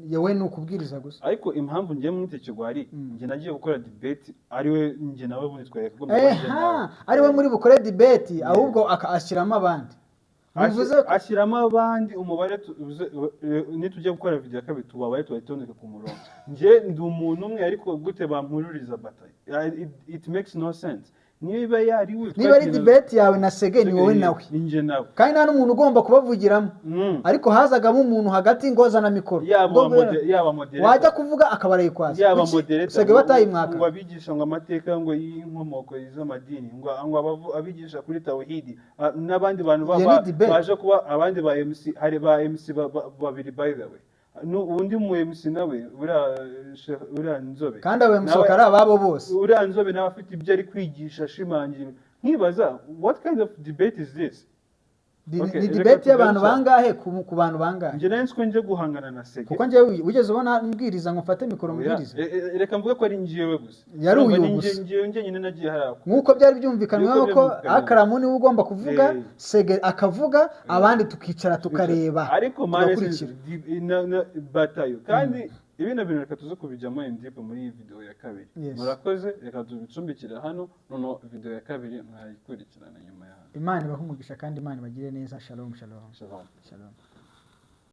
yewe n'ukubwiriza gusa ariko impamvu ngiye mwite kigwari nge nagiye gukora debate ariwe nge nawe bundi twaye ariwe muri bukore debate ahubwo akashyiramo abandi ashyiramo abandi umubare nitujya gukora video ya kabiri tubabaye twayitondeka ku murongo nge ndi umuntu umwe ariko gute bampururiza bataye it makes no sense niba ari debate yawe na Sege ni wowe nawe ninje nawe kandi nta n'umuntu ugomba kubavugiramo ariko hazagamo umuntu hagati ngo azana mikoro yaba moderator wajya kuvuga akabara yikwaza yaba moderator Sege batayimwaka ngo abigisha ngo amateka ngo y'inkomoko z'amadini ngo abigisha kuri tawhidi n'abandi bantu baje kuba abandi ba MC hari ba MC babiri by the way undi mu MC nawe uriya Nzobe kandi abo MC bakari ababo bose uriya Nzobe nawe afite ibyo ari kwigisha ashimangira nkibaza what kind of debate is this ni debate y'abantu bangahe ku bantu bangahe nje nari nsko nje guhangana na Sege kuko nje ugeze ubona mbwiriza ngo mfate mikoro mbwiriza reka mvuge ko ari ngiyewe gusa yari uyu gusa nje nyine nagiye harako nkuko byari byumvikanwa ko Akaramu ni ugomba kuvuga Sege akavuga abandi tukicara tukareba ariko batayo kandi ibintu reka tuze kubijyamo indipo muri iyi video ya kabiri murakoze reka tubicumbikira hano noneho video ya kabiri mwayikurikirana nyuma ya Imana ibahumugisha kandi Imana bagire neza shalom